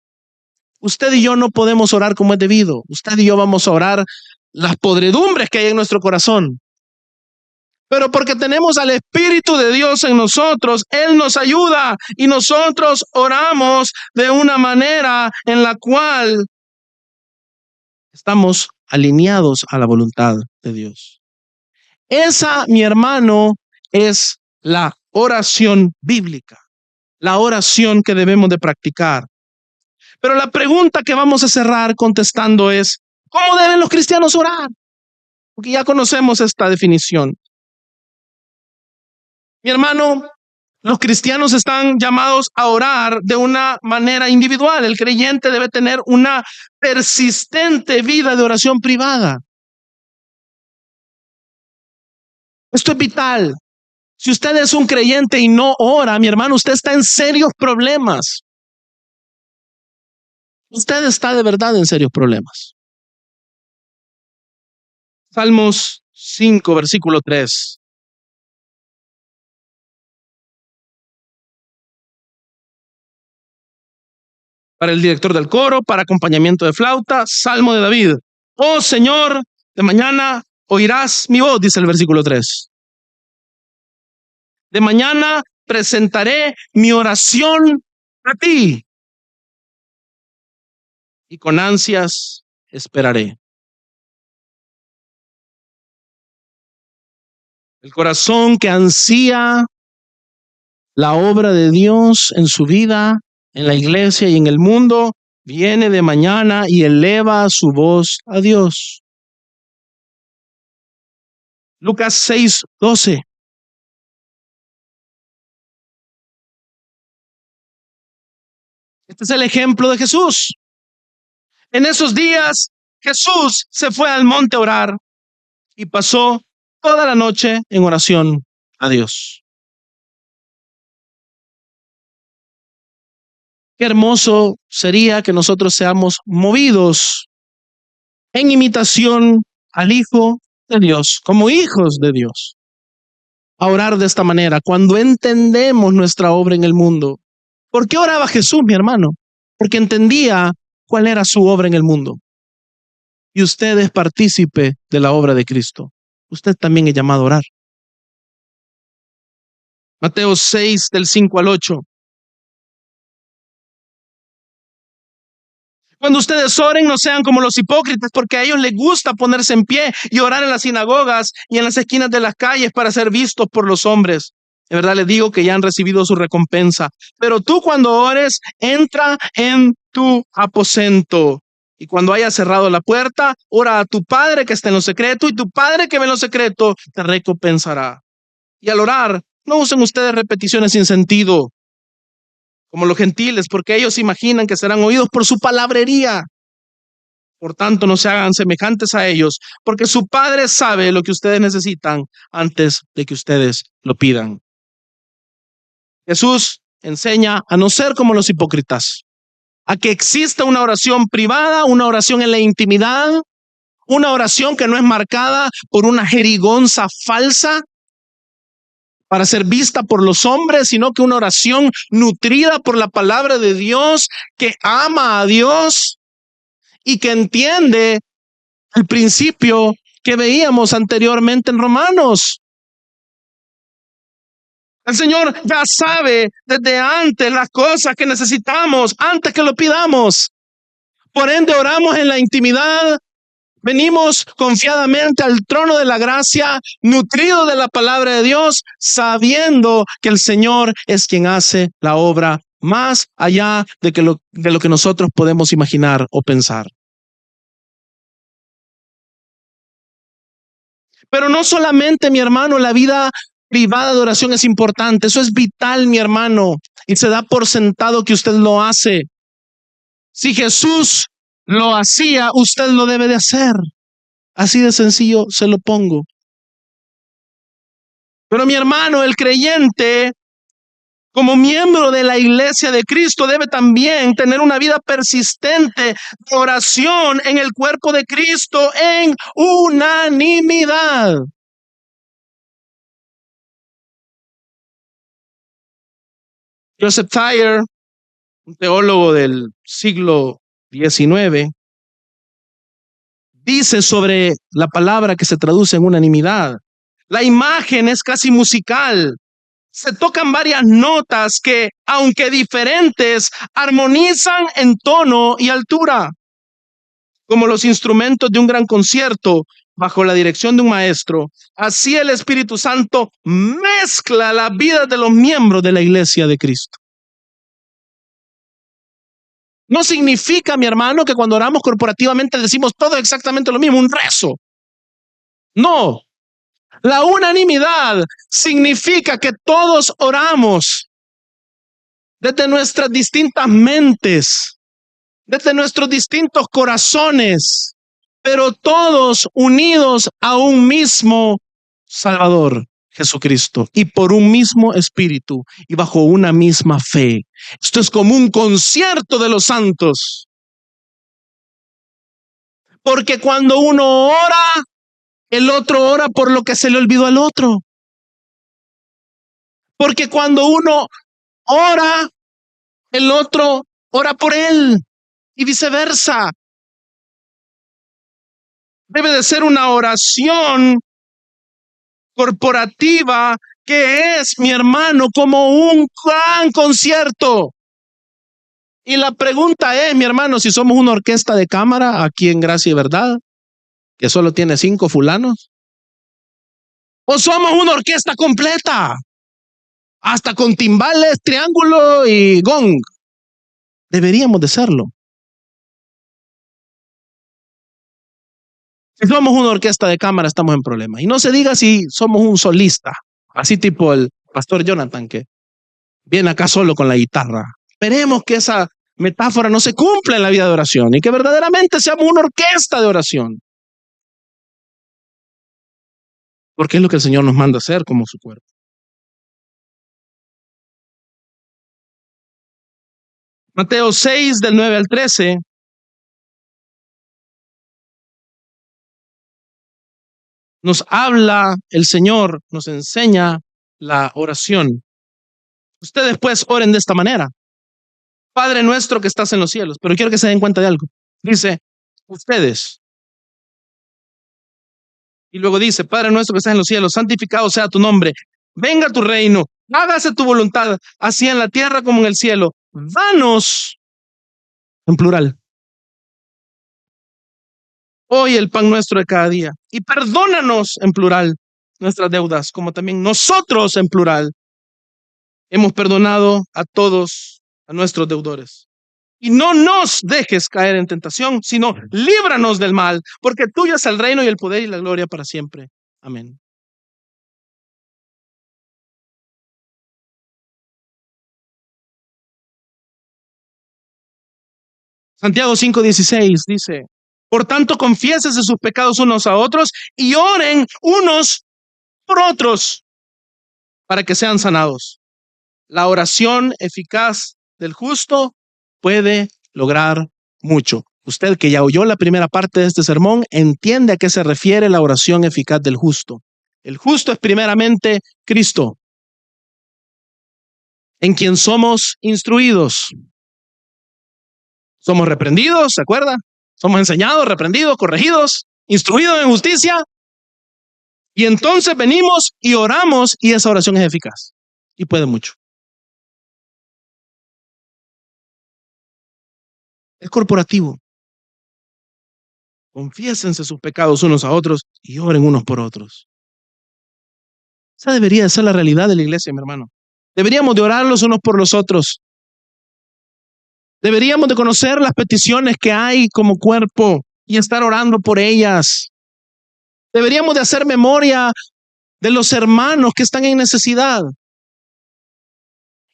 usted y yo no podemos orar como es debido. Usted y yo vamos a orar las podredumbres que hay en nuestro corazón. Pero porque tenemos al Espíritu de Dios en nosotros, Él nos ayuda y nosotros oramos de una manera en la cual estamos alineados a la voluntad de Dios. Esa, mi hermano, es la oración bíblica, la oración que debemos de practicar. Pero la pregunta que vamos a cerrar contestando es: ¿cómo deben los cristianos orar? Porque ya conocemos esta definición. Mi hermano, los cristianos están llamados a orar de una manera individual. El creyente debe tener una persistente vida de oración privada. Esto es vital. Si usted es un creyente y no ora, mi hermano, usted está en serios problemas. Usted está de verdad en serios problemas. Salmos 5, versículo 3. Para el director del coro, para acompañamiento de flauta, Salmo de David. Oh Señor, de mañana oirás mi voz, dice el versículo 3. De mañana presentaré mi oración a ti y con ansias esperaré. El corazón que ansía la obra de Dios en su vida, en la iglesia y en el mundo, viene de mañana y eleva su voz a Dios. Lucas 6:12. Este es el ejemplo de Jesús. En esos días, Jesús se fue al monte a orar y pasó toda la noche en oración a Dios. Qué hermoso sería que nosotros seamos movidos en imitación al Hijo de Dios, como hijos de Dios, a orar de esta manera, cuando entendemos nuestra obra en el mundo. ¿Por qué oraba Jesús, mi hermano? Porque entendía cuál era su obra en el mundo. Y usted es partícipe de la obra de Cristo. Usted también es llamado a orar. Mateo 6, del 5 al 8. Cuando ustedes oren, no sean como los hipócritas, porque a ellos les gusta ponerse en pie y orar en las sinagogas y en las esquinas de las calles para ser vistos por los hombres. De verdad les digo que ya han recibido su recompensa. Pero tú, cuando ores, entra en tu aposento. Y cuando hayas cerrado la puerta, ora a tu Padre que está en lo secreto, y tu Padre que ve en lo secreto te recompensará. Y al orar, no usen ustedes repeticiones sin sentido, como los gentiles, porque ellos imaginan que serán oídos por su palabrería. Por tanto, no se hagan semejantes a ellos, porque su Padre sabe lo que ustedes necesitan antes de que ustedes lo pidan. Jesús enseña a no ser como los hipócritas, a que exista una oración privada, una oración en la intimidad, una oración que no es marcada por una jerigonza falsa para ser vista por los hombres, sino que una oración nutrida por la palabra de Dios, que ama a Dios y que entiende el principio que veíamos anteriormente en Romanos. El Señor ya sabe desde antes las cosas que necesitamos, antes que lo pidamos. Por ende, oramos en la intimidad. Venimos confiadamente al trono de la gracia, nutridos de la palabra de Dios, sabiendo que el Señor es quien hace la obra más allá de lo que nosotros podemos imaginar o pensar. Pero no solamente, mi hermano, la vida privada de oración es importante, eso es vital, mi hermano, y se da por sentado que usted lo hace. Si Jesús lo hacía, usted lo debe de hacer. Así de sencillo se lo pongo. Pero mi hermano, el creyente, como miembro de la iglesia de Cristo, debe también tener una vida persistente de oración en el cuerpo de Cristo en unanimidad. Joseph Thayer, un teólogo del siglo XIX, dice sobre la palabra que se traduce en unanimidad: la imagen es casi musical. Se tocan varias notas que, aunque diferentes, armonizan en tono y altura, como los instrumentos de un gran concierto bajo la dirección de un maestro. Así el Espíritu Santo mezcla las vidas de los miembros de la iglesia de Cristo. No significa, mi hermano, que cuando oramos corporativamente decimos todo exactamente lo mismo, un rezo. No. La unanimidad significa que todos oramos desde nuestras distintas mentes, desde nuestros distintos corazones, pero todos unidos a un mismo Salvador, Jesucristo, y por un mismo espíritu y bajo una misma fe. Esto es como un concierto de los santos. Porque cuando uno ora, el otro ora por lo que se le olvidó al otro. Porque cuando uno ora, el otro ora por él y viceversa. Debe de ser una oración corporativa que es, mi hermano, como un gran concierto. Y la pregunta es, mi hermano, si somos una orquesta de cámara aquí en Gracia y Verdad, que solo tiene 5 fulanos, o somos una orquesta completa, hasta con timbales, triángulo y gong. Deberíamos de serlo. Si somos una orquesta de cámara, estamos en problemas. Y no se diga si somos un solista, así tipo el pastor Jonathan, que viene acá solo con la guitarra. Esperemos que esa metáfora no se cumpla en la vida de oración y que verdaderamente seamos una orquesta de oración. Porque es lo que el Señor nos manda hacer como su cuerpo. Mateo 6, del 9 al 13, nos habla el Señor, nos enseña la oración. Ustedes pues oren de esta manera. Padre nuestro que estás en los cielos. Pero quiero que se den cuenta de algo. Dice, ustedes. Y luego dice, Padre nuestro que estás en los cielos, santificado sea tu nombre. Venga tu reino. Hágase tu voluntad, así en la tierra como en el cielo. Danos, en plural, hoy el pan nuestro de cada día. Y perdónanos, en plural, nuestras deudas, como también nosotros, en plural, hemos perdonado a todos, a nuestros deudores. Y no nos dejes caer en tentación, sino líbranos del mal, porque tuyo es el reino y el poder y la gloria para siempre. Amén. Santiago 5:16 dice, por tanto confiésense sus pecados unos a otros y oren unos por otros para que sean sanados. La oración eficaz del justo puede lograr mucho. Usted que ya oyó la primera parte de este sermón, entiende a qué se refiere la oración eficaz del justo. El justo es primeramente Cristo, en quien somos instruidos. Somos reprendidos, ¿se acuerda? Somos enseñados, reprendidos, corregidos, instruidos en justicia. Y entonces venimos y oramos y esa oración es eficaz. Y puede mucho. Es corporativo. Confiésense sus pecados unos a otros y oren unos por otros. Esa debería de ser la realidad de la iglesia, mi hermano. Deberíamos de orar los unos por los otros. Deberíamos de conocer las peticiones que hay como cuerpo y estar orando por ellas. Deberíamos de hacer memoria de los hermanos que están en necesidad.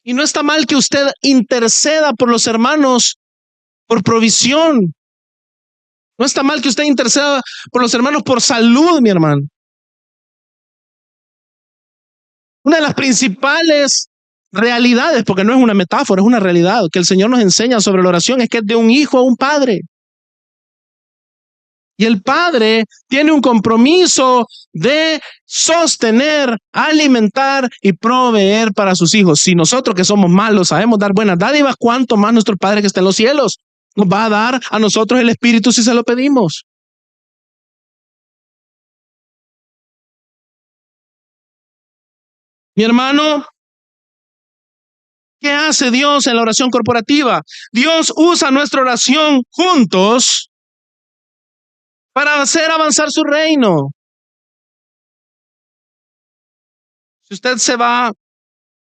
Y no está mal que usted interceda por los hermanos por provisión. No está mal que usted interceda por los hermanos por salud, mi hermano. Una de las principales realidades, porque no es una metáfora, es una realidad, que el Señor nos enseña sobre la oración, es que es de un hijo a un padre. Y el padre tiene un compromiso de sostener, alimentar y proveer para sus hijos. Si nosotros que somos malos sabemos dar buenas dádivas, ¿cuánto más nuestro Padre que está en los cielos nos va a dar a nosotros el Espíritu si se lo pedimos? Mi hermano, ¿qué hace Dios en la oración corporativa? Dios usa nuestra oración juntos para hacer avanzar su reino. Si usted se va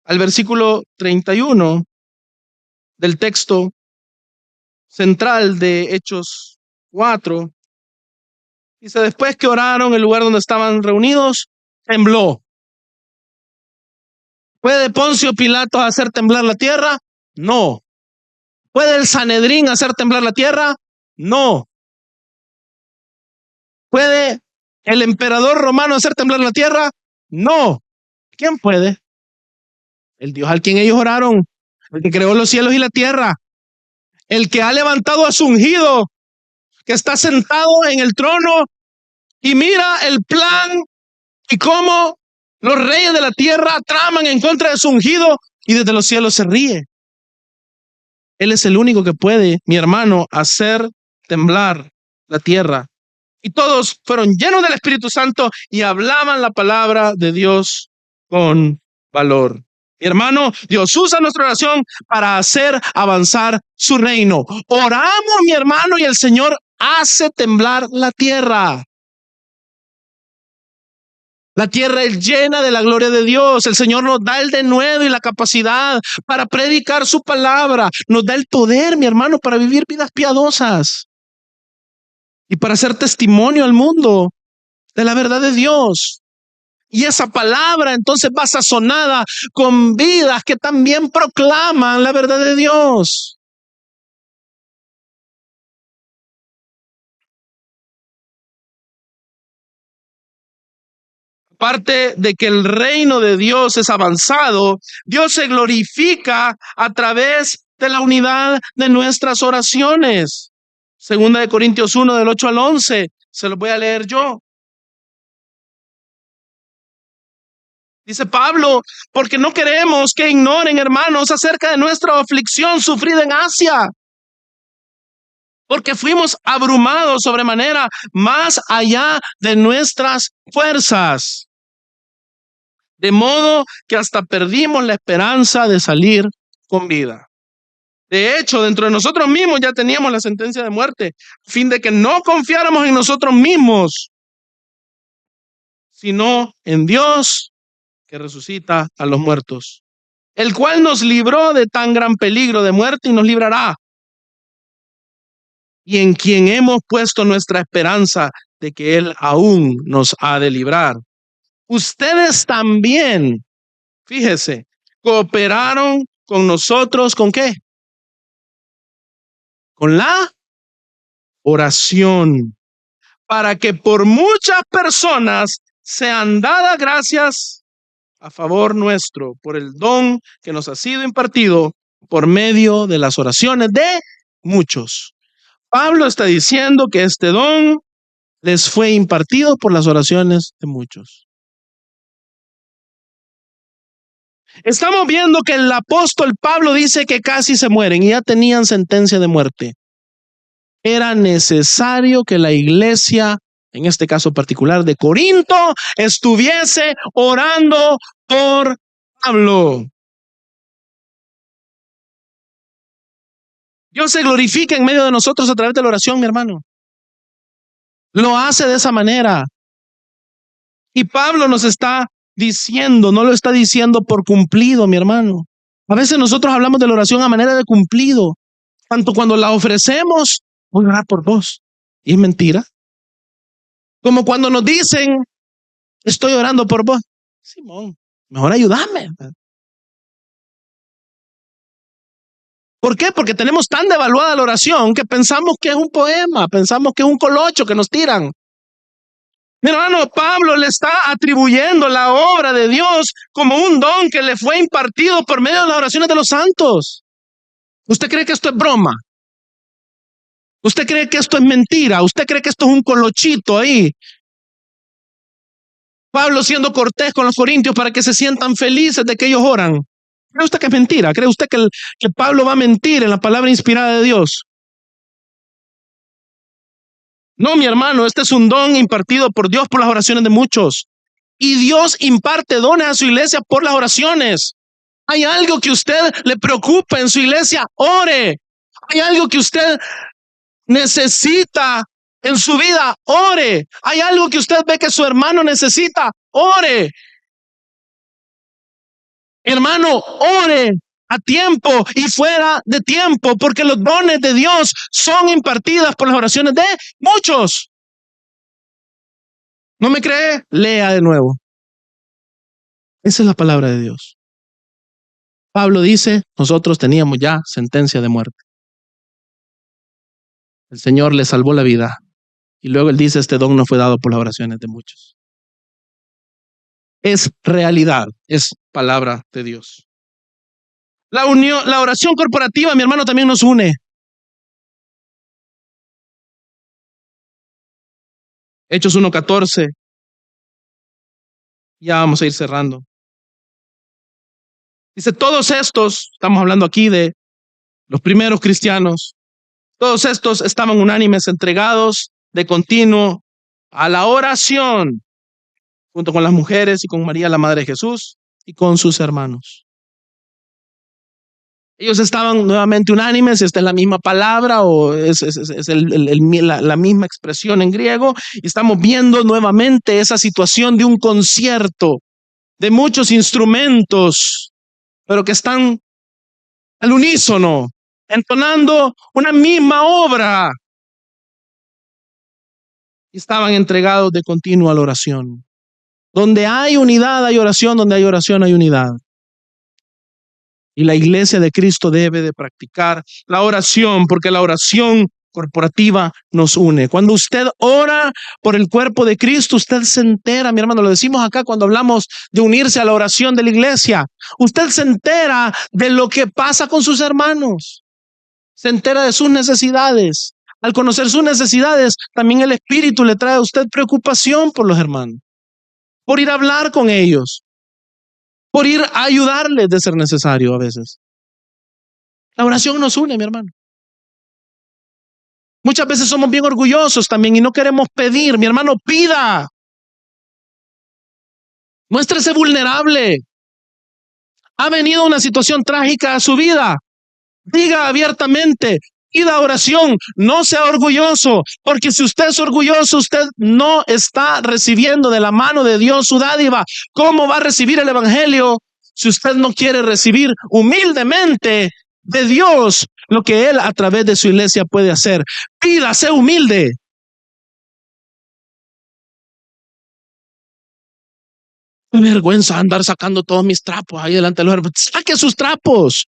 al versículo 31 del texto central de Hechos 4, dice, después que oraron, el lugar donde estaban reunidos tembló. ¿Puede Poncio Pilato hacer temblar la tierra? No. ¿Puede el Sanedrín hacer temblar la tierra? No. ¿Puede el emperador romano hacer temblar la tierra? No. ¿Quién puede? El Dios al quien ellos oraron, el que creó los cielos y la tierra, el que ha levantado a su ungido, que está sentado en el trono y mira el plan y cómo los reyes de la tierra traman en contra de su ungido y desde los cielos se ríe. Él es el único que puede, mi hermano, hacer temblar la tierra. Y todos fueron llenos del Espíritu Santo y hablaban la palabra de Dios con valor. Mi hermano, Dios usa nuestra oración para hacer avanzar su reino. Oramos, mi hermano, y el Señor hace temblar la tierra. La tierra es llena de la gloria de Dios. El Señor nos da el denuedo y la capacidad para predicar su palabra. Nos da el poder, mi hermano, para vivir vidas piadosas. y para hacer testimonio al mundo de la verdad de Dios. Y esa palabra entonces va sazonada con vidas que también proclaman la verdad de Dios. Aparte de que el reino de Dios es avanzado, Dios se glorifica a través de la unidad de nuestras oraciones. Segunda de Corintios 1, del 8 al 11, se los voy a leer yo. Dice Pablo, porque no queremos que ignoren, hermanos, acerca de nuestra aflicción sufrida en Asia, porque fuimos abrumados sobremanera más allá de nuestras fuerzas, de modo que hasta perdimos la esperanza de salir con vida. De hecho, dentro de nosotros mismos ya teníamos la sentencia de muerte, a fin de que no confiáramos en nosotros mismos, sino en Dios que resucita a los muertos, el cual nos libró de tan gran peligro de muerte y nos librará, y en quien hemos puesto nuestra esperanza de que Él aún nos ha de librar. Ustedes también, fíjese, cooperaron con nosotros, ¿con qué? Con la oración, para que por muchas personas sean dadas gracias a favor nuestro por el don que nos ha sido impartido por medio de las oraciones de muchos. Pablo está diciendo que este don les fue impartido por las oraciones de muchos. Estamos viendo que el apóstol Pablo dice que casi se mueren y ya tenían sentencia de muerte. Era necesario que la iglesia, en este caso particular de Corinto, estuviese orando por Pablo. Dios se glorifica en medio de nosotros a través de la oración, mi hermano. Lo hace de esa manera. Y Pablo nos está diciendo, no lo está diciendo por cumplido, mi hermano. A veces nosotros hablamos de la oración a manera de cumplido. Tanto cuando la ofrecemos, voy a orar por vos. Y es mentira. Como cuando nos dicen, estoy orando por vos. Simón, mejor ayúdame. ¿Por qué? Porque tenemos tan devaluada la oración que pensamos que es un poema, pensamos que es un colocho que nos tiran. Mi hermano, Pablo le está atribuyendo la obra de Dios como un don que le fue impartido por medio de las oraciones de los santos. ¿Usted cree que esto es broma? ¿Usted cree que esto es mentira? ¿Usted cree que esto es un colochito ahí? Pablo siendo cortés con los corintios para que se sientan felices de que ellos oran. ¿Cree usted que es mentira? ¿Cree usted que Pablo va a mentir en la palabra inspirada de Dios? No, mi hermano, este es un don impartido por Dios por las oraciones de muchos. Y Dios imparte dones a su iglesia por las oraciones. Hay algo que usted le preocupa en su iglesia, ore. Hay algo que usted necesita en su vida, ore. Hay algo que usted ve que su hermano necesita, ore. Hermano, ore a tiempo y fuera de tiempo, porque los dones de Dios son impartidas por las oraciones de muchos. ¿No me cree? Lea de nuevo. Esa es la palabra de Dios. Pablo dice, nosotros teníamos ya sentencia de muerte. El Señor le salvó la vida. Y luego él dice, este don no fue dado por las oraciones de muchos. Es realidad, es palabra de Dios. La unión, la oración corporativa, mi hermano, también nos une. Hechos 1:14. Ya vamos a ir cerrando. Dice, todos estos, estamos hablando aquí de los primeros cristianos, todos estos estaban unánimes, entregados de continuo a la oración, junto con las mujeres y con María, la Madre de Jesús, y con sus hermanos. Ellos estaban nuevamente unánimes, esta es la misma palabra o es la misma expresión en griego, y estamos viendo nuevamente esa situación de un concierto, de muchos instrumentos, pero que están al unísono, entonando una misma obra. y estaban entregados de continuo a la oración. Donde hay unidad hay oración, donde hay oración hay unidad. Y la iglesia de Cristo debe de practicar la oración, porque la oración corporativa nos une. Cuando usted ora por el cuerpo de Cristo, usted se entera, mi hermano, lo decimos acá cuando hablamos de unirse a la oración de la iglesia. Usted se entera de lo que pasa con sus hermanos. Se entera de sus necesidades. Al conocer sus necesidades, también el Espíritu le trae a usted preocupación por los hermanos, por ir a hablar con ellos, por ir a ayudarles de ser necesario a veces. La oración nos une, mi hermano. Muchas veces somos bien orgullosos también y no queremos pedir. Mi hermano, pida. Muéstrese vulnerable. Ha venido una situación trágica a su vida. Diga abiertamente, pida oración, no sea orgulloso, porque si usted es orgulloso, usted no está recibiendo de la mano de Dios su dádiva. ¿Cómo va a recibir el evangelio si usted no quiere recibir humildemente de Dios lo que Él a través de su iglesia puede hacer? Pida, sea humilde. Qué vergüenza andar sacando todos mis trapos ahí delante de los hermanos. Saque sus trapos.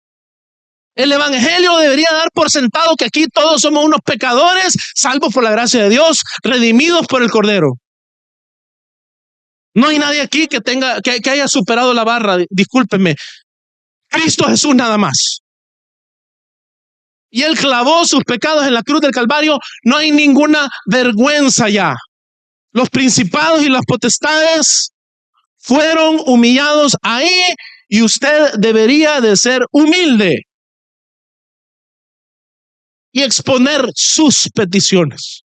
El evangelio debería dar por sentado que aquí todos somos unos pecadores, salvos por la gracia de Dios, redimidos por el Cordero. No hay nadie aquí que haya superado la barra. Discúlpenme. Cristo Jesús nada más. Y Él clavó sus pecados en la cruz del Calvario. No hay ninguna vergüenza ya. Los principados y las potestades fueron humillados ahí y usted debería de ser humilde y exponer sus peticiones.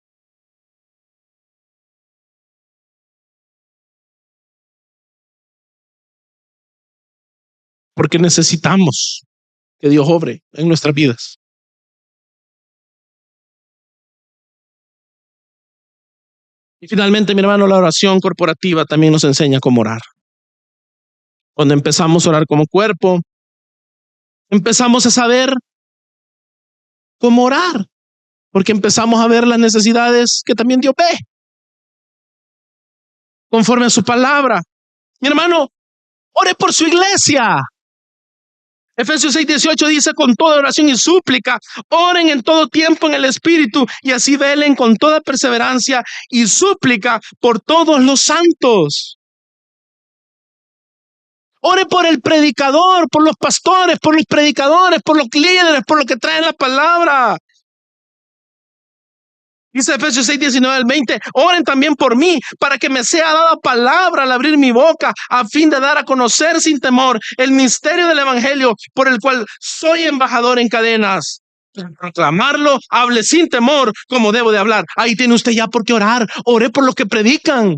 Porque necesitamos que Dios obre en nuestras vidas. Y finalmente, mi hermano, la oración corporativa también nos enseña cómo orar. Cuando empezamos a orar como cuerpo, empezamos a saber cómo orar, porque empezamos a ver las necesidades que también Dios ve, conforme a su palabra. Mi hermano, ore por su iglesia. Efesios 6:18 dice: con toda oración y súplica, oren en todo tiempo en el Espíritu, y así velen con toda perseverancia y súplica por todos los santos. Ore por el predicador, por los pastores, por los predicadores, por los líderes, por los que traen la palabra. Dice Efesios 6:19-20, oren también por mí, para que me sea dada palabra al abrir mi boca, a fin de dar a conocer sin temor el misterio del evangelio, por el cual soy embajador en cadenas. Proclamarlo, hable sin temor, como debo de hablar. Ahí tiene usted ya por qué orar. Ore por los que predican.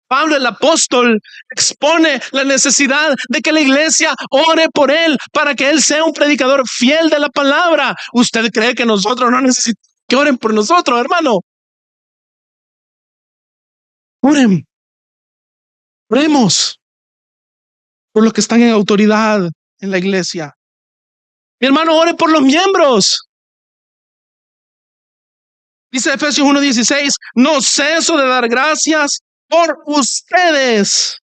Pablo el apóstol expone la necesidad de que la iglesia ore por él, para que él sea un predicador fiel de la palabra. ¿Usted cree que nosotros no necesitamos que oren por nosotros, hermano? Oren. Oremos por los que están en autoridad en la iglesia. Mi hermano, ore por los miembros. Dice Efesios 1:16, no ceso de dar gracias por ustedes,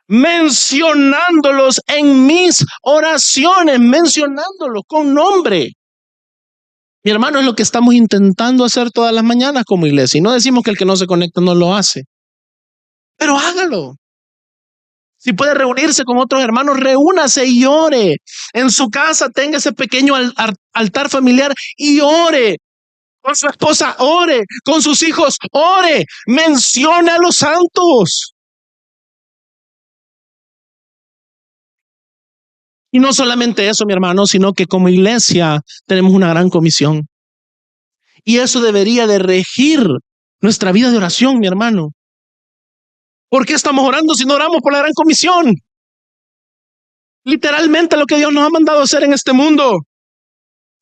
mencionándolos en mis oraciones, mencionándolos con nombre. Mi hermano, es lo que estamos intentando hacer todas las mañanas como iglesia. Y no decimos que el que no se conecta no lo hace, pero hágalo. Si puede reunirse con otros hermanos, reúnase y ore. En su casa tenga ese pequeño altar familiar y ore. Con su esposa, ore. Con sus hijos, ore. Mencione a los santos. Y no solamente eso, mi hermano, sino que como iglesia tenemos una gran comisión. Y eso debería de regir nuestra vida de oración, mi hermano. ¿Por qué estamos orando si no oramos por la gran comisión? Literalmente lo que Dios nos ha mandado a hacer en este mundo.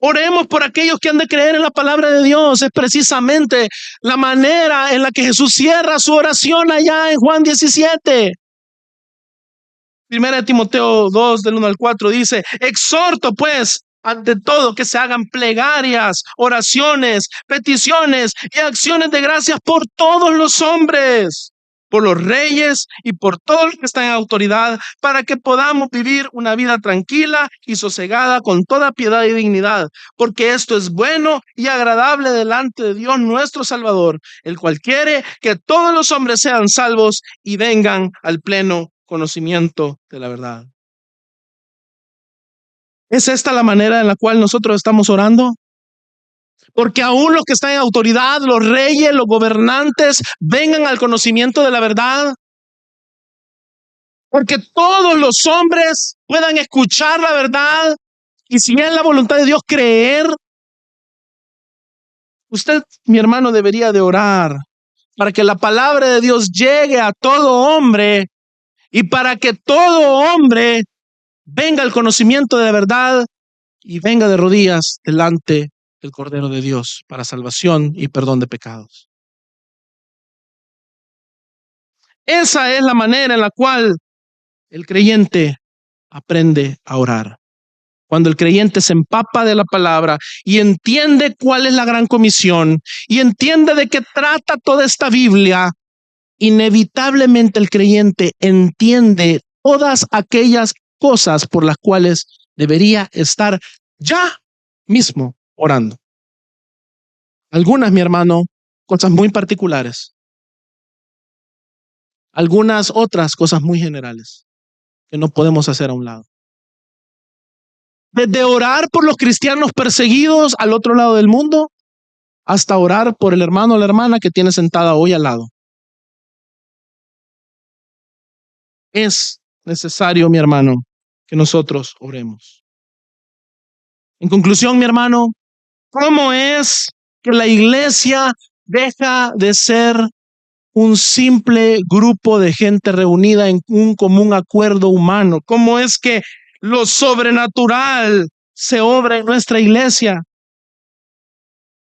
Oremos por aquellos que han de creer en la palabra de Dios. Es precisamente la manera en la que Jesús cierra su oración allá en Juan 17. Primera de Timoteo 2, del 1 al 4 dice: exhorto pues ante todo, que se hagan plegarias, oraciones, peticiones y acciones de gracias por todos los hombres, por los reyes y por todos los que están en autoridad, para que podamos vivir una vida tranquila y sosegada con toda piedad y dignidad, porque esto es bueno y agradable delante de Dios nuestro Salvador, el cual quiere que todos los hombres sean salvos y vengan al pleno conocimiento de la verdad. ¿Es esta la manera en la cual nosotros estamos orando? Porque aún los que están en autoridad, los reyes, los gobernantes, vengan al conocimiento de la verdad. Porque todos los hombres puedan escuchar la verdad y si es la voluntad de Dios creer. Usted, mi hermano, debería de orar para que la palabra de Dios llegue a todo hombre y para que todo hombre venga al conocimiento de la verdad y venga de rodillas delante del Cordero de Dios para salvación y perdón de pecados. Esa es la manera en la cual el creyente aprende a orar. Cuando el creyente se empapa de la palabra y entiende cuál es la gran comisión y entiende de qué trata toda esta Biblia, inevitablemente el creyente entiende todas aquellas cosas por las cuales debería estar ya mismo orando. Algunas, mi hermano, cosas muy particulares. Algunas otras cosas muy generales que no podemos hacer a un lado. Desde orar por los cristianos perseguidos al otro lado del mundo, hasta orar por el hermano o la hermana que tiene sentada hoy al lado. Es necesario, mi hermano, que nosotros oremos. En conclusión, mi hermano, ¿cómo es que la iglesia deja de ser un simple grupo de gente reunida en un común acuerdo humano? ¿Cómo es que lo sobrenatural se obra en nuestra iglesia?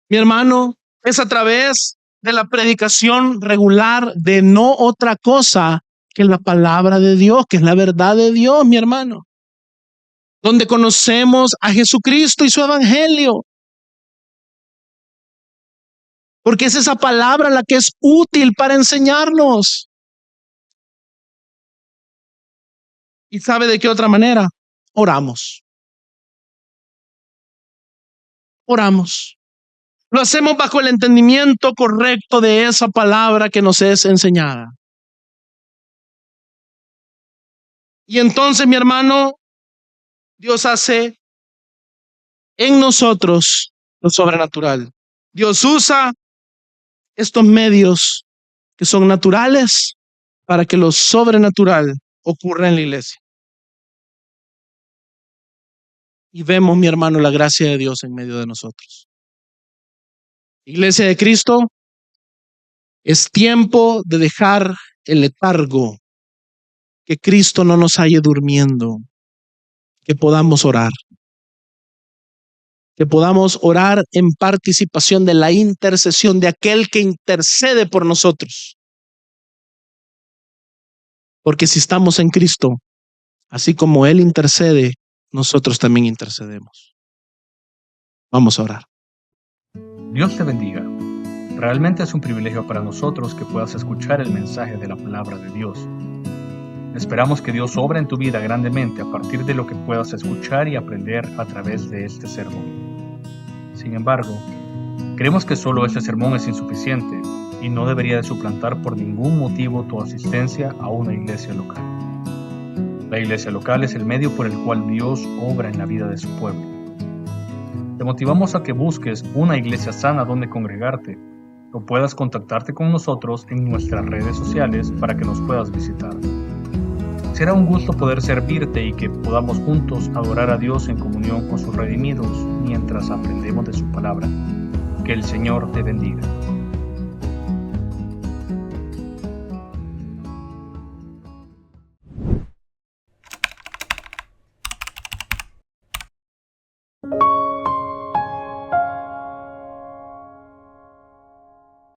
Mi hermano, es a través de la predicación regular de no otra cosa que la palabra de Dios, que es la verdad de Dios, mi hermano. Donde conocemos a Jesucristo y su evangelio. Porque es esa palabra la que es útil para enseñarnos. ¿Y sabe de qué otra manera? Oramos. Oramos. Lo hacemos bajo el entendimiento correcto de esa palabra que nos es enseñada. Y entonces, mi hermano, Dios hace en nosotros lo sobrenatural. Dios usa estos medios que son naturales para que lo sobrenatural ocurra en la iglesia. Y vemos, mi hermano, la gracia de Dios en medio de nosotros. Iglesia de Cristo, es tiempo de dejar el letargo, que Cristo no nos halle durmiendo, que podamos orar. Que podamos orar en participación de la intercesión de aquel que intercede por nosotros. Porque si estamos en Cristo, así como Él intercede, nosotros también intercedemos. Vamos a orar. Dios te bendiga. Realmente es un privilegio para nosotros que puedas escuchar el mensaje de la palabra de Dios. Esperamos que Dios obre en tu vida grandemente a partir de lo que puedas escuchar y aprender a través de este sermón. Sin embargo, creemos que solo este sermón es insuficiente y no debería de suplantar por ningún motivo tu asistencia a una iglesia local. La iglesia local es el medio por el cual Dios obra en la vida de su pueblo. Te motivamos a que busques una iglesia sana donde congregarte o puedas contactarte con nosotros en nuestras redes sociales para que nos puedas visitar. Será un gusto poder servirte y que podamos juntos adorar a Dios en comunión con sus redimidos mientras aprendemos de su palabra. Que el Señor te bendiga.